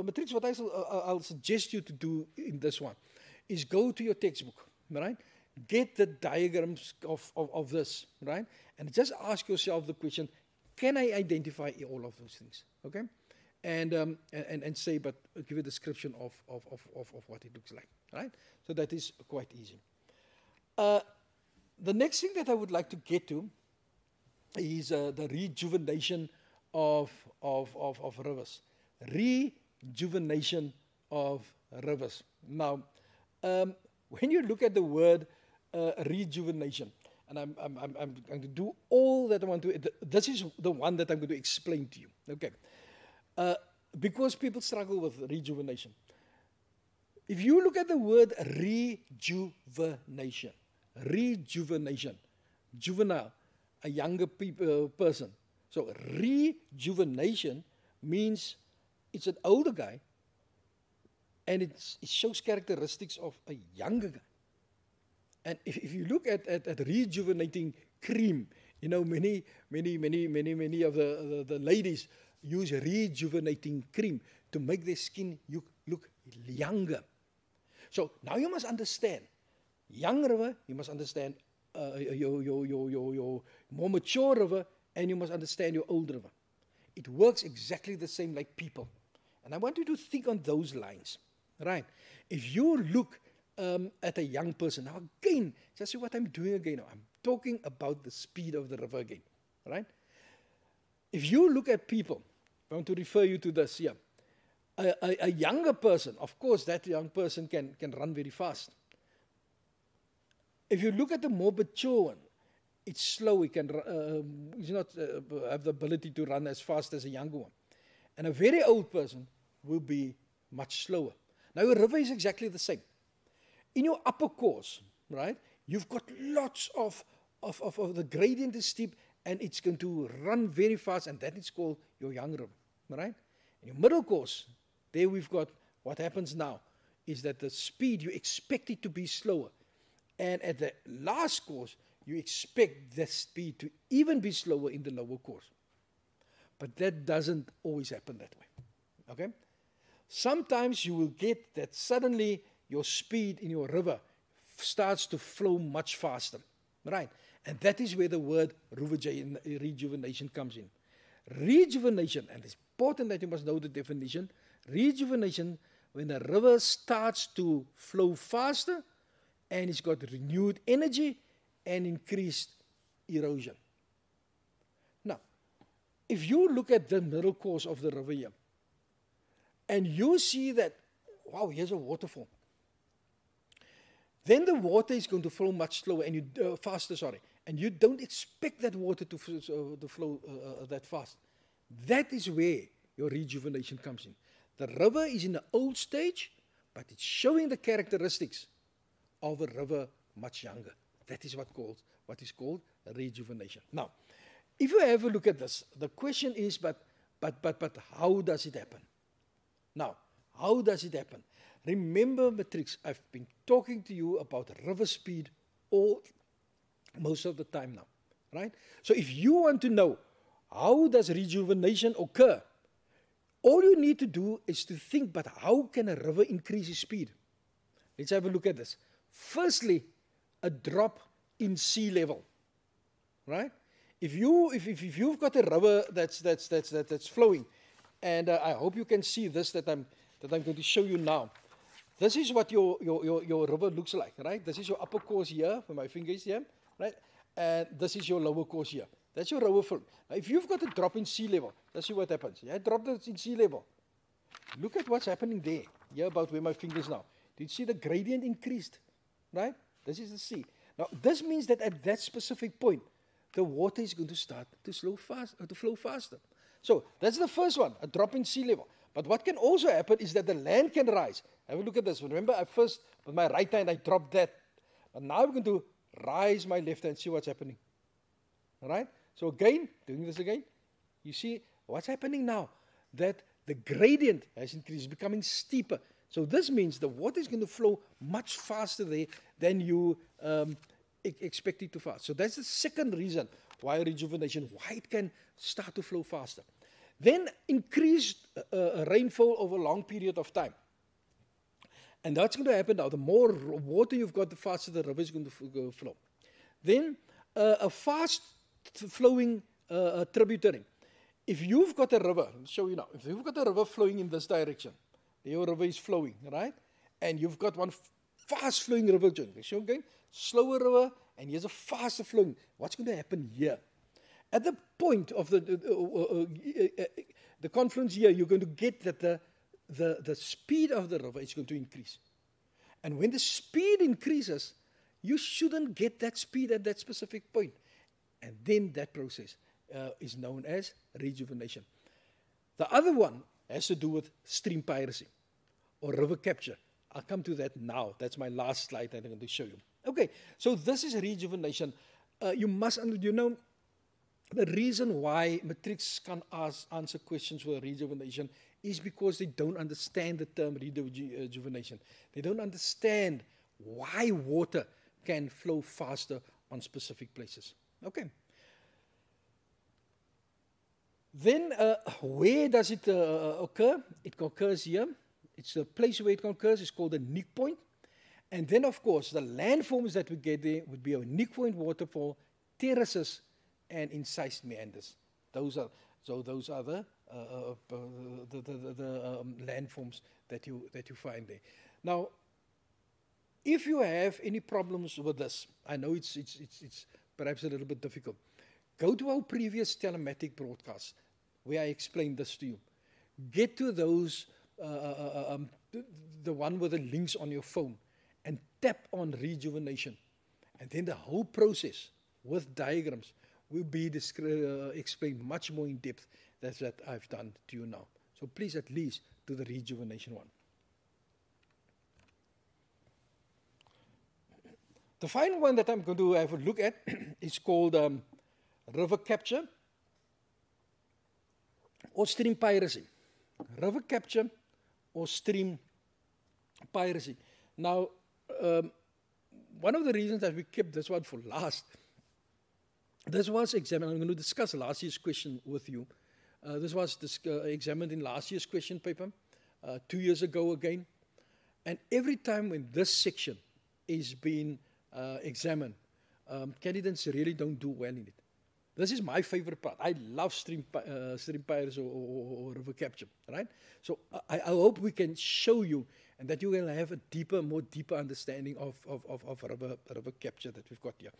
Matrix, what I'll suggest you to do in this one is go to your textbook. Right? Get the diagrams of this, right? And just ask yourself the question, can I identify all of those things? Okay? And say, but give a description of what it looks like, right? So that is quite easy. The next thing that I would like to get to is the rejuvenation of rivers. Rejuvenation of rivers. Now, when you look at the word rejuvenation, and I'm going to do all that I want to, this is the one that I'm going to explain to you. Okay. Because people struggle with rejuvenation. If you look at the word rejuvenation, juvenile, a younger person. So rejuvenation means it's an older guy, and it shows characteristics of a younger guy. And if you look at rejuvenating cream, you know, many of the ladies use rejuvenating cream to make their skin look younger. So now you must understand, young river, you must understand your more mature river, and you must understand your old river. It works exactly the same like people. And I want you to think on those lines, right? If you look at a young person, now again, just see what I'm doing again now. I'm talking about the speed of the river again, right? If you look at people, I want to refer you to this here. A younger person, of course, that young person can run very fast. If you look at the more mature one, it's slow. He can he's not have the ability to run as fast as a younger one. And a very old person will be much slower. Now, your river is exactly the same. In your upper course, right, you've got lots of the gradient is steep, and it's going to run very fast, and that is called your young river, right? In your middle course, there we've got what happens now is that the speed, you expect it to be slower. And at the last course, you expect the speed to even be slower in the lower course. But that doesn't always happen that way, okay? Sometimes you will get that suddenly your speed in your river starts to flow much faster, right? And that is where the word rejuvenation comes in. Rejuvenation, and it's important that you must know the definition. Rejuvenation, when a river starts to flow faster and it's got renewed energy and increased erosion. Now, if you look at the middle course of the river here, and you see that, wow, here's a waterfall. Then the water is going to flow much slower and faster, and you don't expect that water to flow that fast. That is where your rejuvenation comes in. The river is in the old stage, but it's showing the characteristics of a river much younger. That is what is called rejuvenation. Now, if you have a look at this, the question is, but how does it happen? Now, how does it happen? Remember, Matrix, I've been talking to you about river speed most of the time now, right? So if you want to know how does rejuvenation occur, all you need to do is to think, but how can a river increase its speed? Let's have a look at this. Firstly, a drop in sea level, right? If you've got a river that's flowing, and I hope you can see this that I'm going to show you now. This is what your river looks like, right? This is your upper course here, with my fingers here, right? And this is your lower course here. That's your river flow. Now, if you've got a drop in sea level, let's see what happens. Yeah, drop it in sea level. Look at what's happening there. Yeah, about where my fingers now. Do you see the gradient increased, right? This is the sea. Now, this means that at that specific point, the water is going to start to flow faster. So that's the first one, a drop in sea level. But what can also happen is that the land can rise. Have a look at this. Remember, I first, with my right hand, I dropped that. But now I'm going to rise my left hand, see what's happening. All right? So again, doing this again, you see what's happening now? That the gradient has increased, becoming steeper. So this means the water is going to flow much faster there than you expect it to fast. So that's the second reason why rejuvenation, why it can start to flow faster. Then increased rainfall over a long period of time. And that's going to happen now. The more water you've got, the faster the river is going to flow. Then a fast flowing tributary. If you've got a river, I'll show you now. If you've got a river flowing in this direction, your river is flowing, right? And you've got one fast flowing river. Show again, slower river and here's a faster flowing. What's going to happen here? At the point of the confluence here, you're going to get that the speed of the river is going to increase. And when the speed increases, you shouldn't get that speed at that specific point. And then that process is known as rejuvenation. The other one has to do with stream piracy or river capture. I'll come to that now. That's my last slide that I'm going to show you. Okay, so this is rejuvenation. You must, the reason why matrics can't answer questions for rejuvenation is because they don't understand the term rejuvenation. They don't understand why water can flow faster on specific places. Okay. Then, where does it occur? It occurs here. It's a place where it occurs. It's called a Nick Point. And then, of course, the landforms that we get there would be a Nick Point waterfall, terraces, and incised meanders. Those are the landforms that you find there. Now, if you have any problems with this, I know it's perhaps a little bit difficult. Go to our previous telematic broadcast where I explained this to you. Get to those, the one with the links on your phone, and tap on rejuvenation. And then the whole process with diagrams will be explained much more in depth than that I've done to you now. So please at least do the rejuvenation one. The final one that I'm going to have a look at is called river capture or stream piracy. River capture or stream piracy. Now, one of the reasons that we kept this one for last, this was examined. I'm going to discuss last year's question with you. This was examined in last year's question paper, 2 years ago again. And every time when this section is being examined, candidates really don't do well in it. This is my favorite part. I love stream piracy or river capture, right? So I hope we can show you and that you will have a more deeper understanding of river capture that we've got here.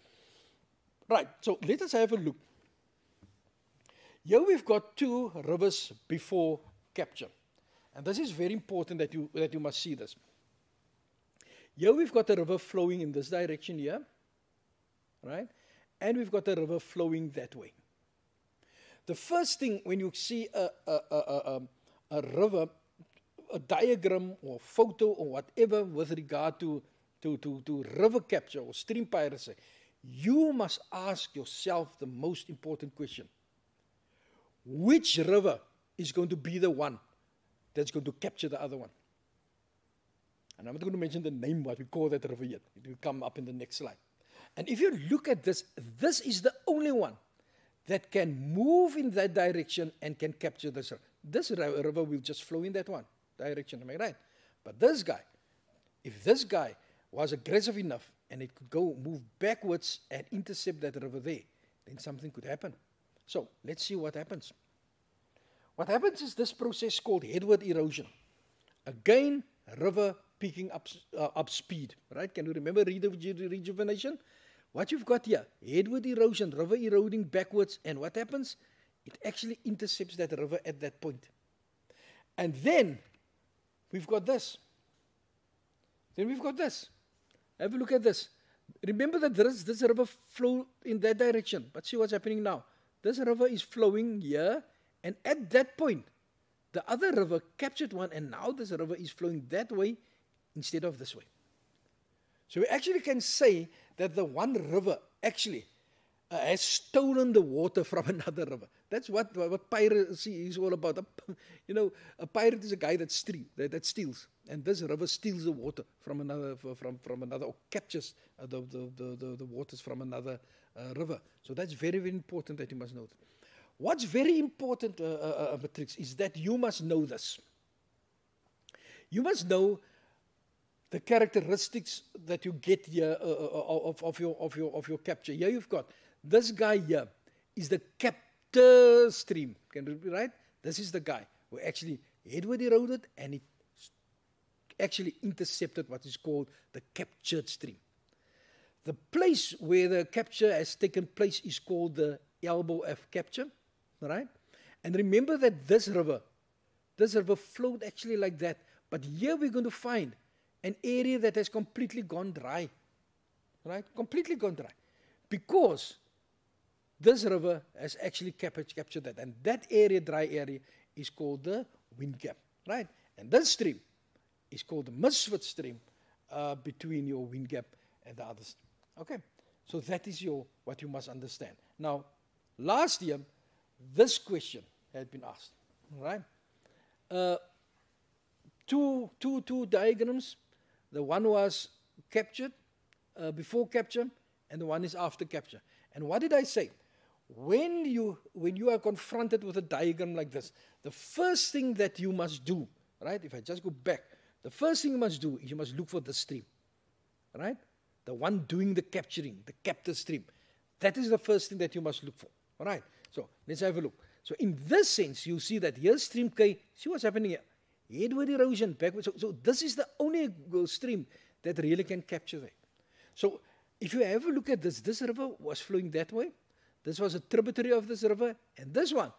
Right, so let us have a look. Here we've got two rivers before capture. And this is very important that you must see this. Here we've got a river flowing in this direction here, right? And we've got a river flowing that way. The first thing when you see a river, a diagram or photo or whatever with regard to river capture or stream piracy, you must ask yourself the most important question. Which river is going to be the one that's going to capture the other one? And I'm not going to mention the name, what we call that river yet. It will come up in the next slide. And if you look at this, this is the only one that can move in that direction and can capture this river. This river will just flow in that one direction, am I right? But this guy, if this guy was aggressive enough and it could move backwards and intercept that river there, then something could happen. So let's see what happens. What happens is this process called headward erosion. Again, river picking up speed, right? Can you remember rejuvenation? What you've got here, headward erosion, river eroding backwards, and what happens? It actually intercepts that river at that point. And then we've got this. Then we've got this. Have a look at this. Remember that this river flowed in that direction, but see what's happening now. This river is flowing here, and at that point, the other river captured one, and now this river is flowing that way instead of this way. So we actually can say that the one river actually has stolen the water from another river. That's what piracy is all about. A pirate is a guy that steals, and this river steals the water from another, or captures the waters from another river. So that's very, very important that you must know. What's very important, Matrix, is that you must know this. You must know the characteristics that you get here of your capture. Here you've got this guy here is the captor stream. Can you be right? This is the guy who actually headward eroded and it actually intercepted what is called the captured stream. The place where the capture has taken place is called the elbow of capture, right? And remember that this river flowed actually like that. But here we're going to find an area that has completely gone dry, right? Completely gone dry. Because this river has actually captured that. And that area, dry area, is called the wind gap, right? And this stream is called the Misfit stream between your wind gap and the other stream. Okay, so that is what you must understand. Now, last year, this question had been asked, right? Two diagrams. The one was captured, before capture, and the one is after capture. And what did I say? When you are confronted with a diagram like this, the first thing that you must do, right? If I just go back, the first thing you must do is you must look for the stream, right? The one doing the capturing, the capture stream. That is the first thing that you must look for. All right. So let's have a look. So in this sense, you see that here's stream K. See what's happening here? Headward erosion, backward. So this is the only stream that really can capture that. So if you have a look at this river was flowing that way. This was a tributary of this river. And this one,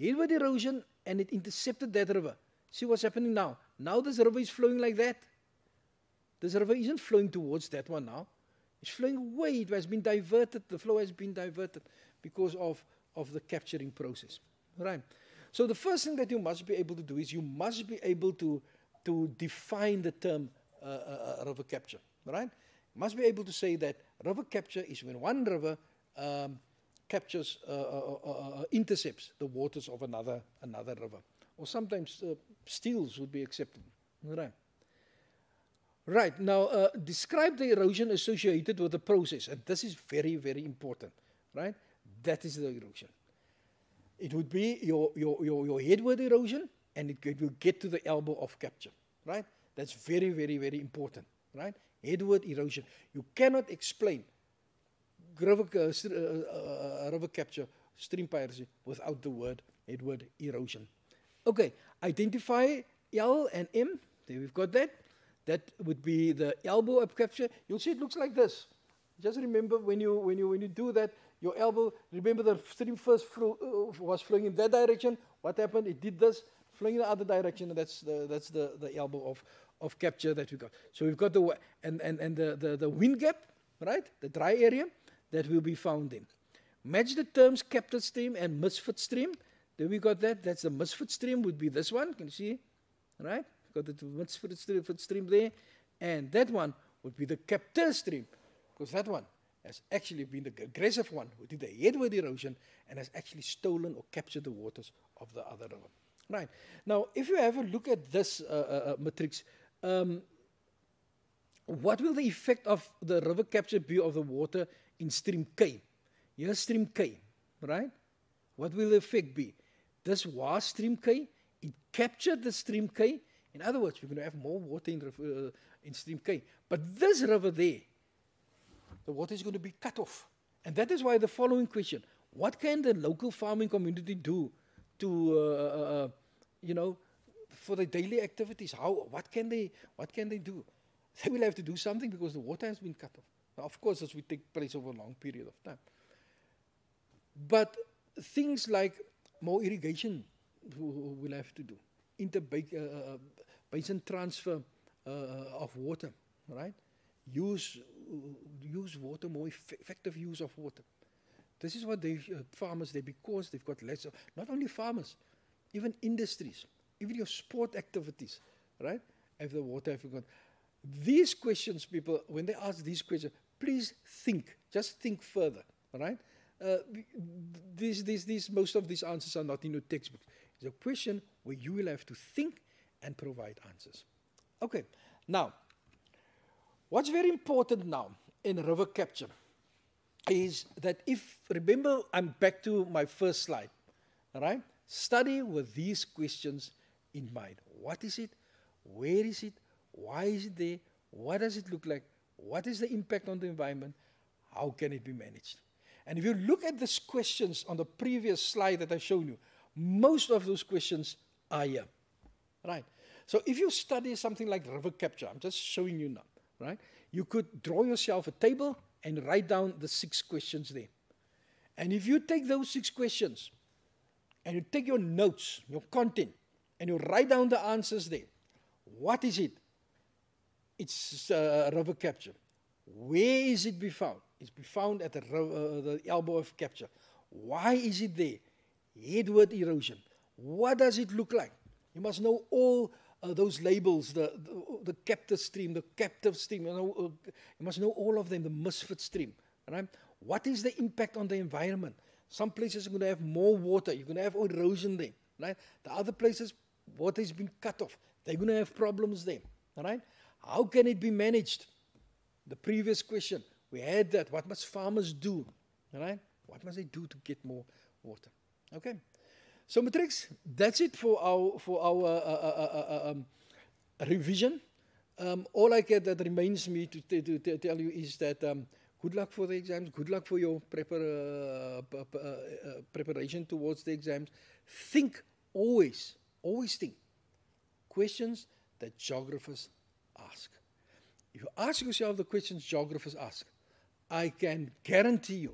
headward erosion, and it intercepted that river. See what's happening now? Now this river is flowing like that. This river isn't flowing towards that one now. It's flowing away. It has been diverted. The flow has been diverted because of the capturing process. Right? So the first thing that you must be able to do is you must be able to define the term river capture. Right? You must be able to say that river capture is when one river captures, intercepts the waters of another river. Or sometimes steals would be accepted. Right? Right, now describe the erosion associated with the process, and this is very, very important, right? That is the erosion. It would be your headward erosion, and it will get to the elbow of capture, right? That's very, very, very important, right? Headward erosion. You cannot explain river capture, stream piracy, without the word headward erosion. Okay, identify L and M. There we've got that. That would be the elbow of capture. You'll see it looks like this. Just remember when you do that, your elbow, remember the stream first was flowing in that direction. What happened? It did this, flowing in the other direction, and that's the elbow of capture that we got. So we've got the wind gap, right? The dry area that will be found in. Match the terms captured stream and misfit stream. There we got that. That's the misfit stream would be this one. Can you see? Right? Got the misfit stream there. And that one would be the capture stream. Because that one has actually been the aggressive one who did the headward erosion and has actually stolen or captured the waters of the other river. Right. Now, if you have a look at this matrix, what will the effect of the river capture be of the water in stream K? Here's stream K, right? What will the effect be? This was stream K. It captured the stream K. In other words, we're going to have more water in stream K. But this river there, the water is going to be cut off. And that is why the following question, what can the local farming community do to, for their daily activities? What can they do? They will have to do something because the water has been cut off. Now, of course, this will take place over a long period of time. But things like more irrigation will have to do. Basin transfer of water, right? Use water, more effective use of water. This is what farmers, because they've got less, not only farmers, even industries, even your sport activities, right? If the water have gone. These questions, people, when they ask these questions, please think, just think further, all right? Most of these answers are not in your textbooks. It's a question where you will have to think and provide answers. Okay, now, what's very important now in river capture is that remember, I'm back to my first slide, all right? Study with these questions in mind. What is it? Where is it? Why is it there? What does it look like? What is the impact on the environment? How can it be managed? And if you look at these questions on the previous slide that I've shown you, most of those questions are here, right? So if you study something like river capture, I'm just showing you now, right? You could draw yourself a table and write down the 6 questions there. And if you take those 6 questions and you take your notes, your content, and you write down the answers there, what is it? It's river capture. Where is it be found? It's be found at the elbow of capture. Why is it there? Headward erosion. What does it look like? You must know all those labels, the captive stream, the captive stream. You must know all of them, the misfit stream. Right? What is the impact on the environment? Some places are going to have more water. You're going to have erosion there. Right? The other places, water has been cut off. They're going to have problems there. Right? How can it be managed? The previous question, we had that. What must farmers do? Right? What must they do to get more water? Okay. So, Matrix, that's it for our revision. All that remains me to tell you is that good luck for the exams. Good luck for your preparation towards the exams. Think always think questions that geographers ask. If you ask yourself the questions geographers ask, I can guarantee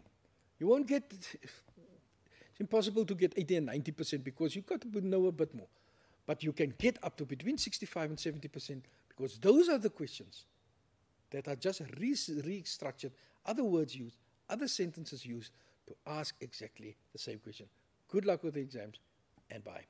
you won't get. It's impossible to get 80 and 90% because you've got to know a bit more. But you can get up to between 65 and 70% because those are the questions that are just restructured, other words used, other sentences used to ask exactly the same question. Good luck with the exams and bye.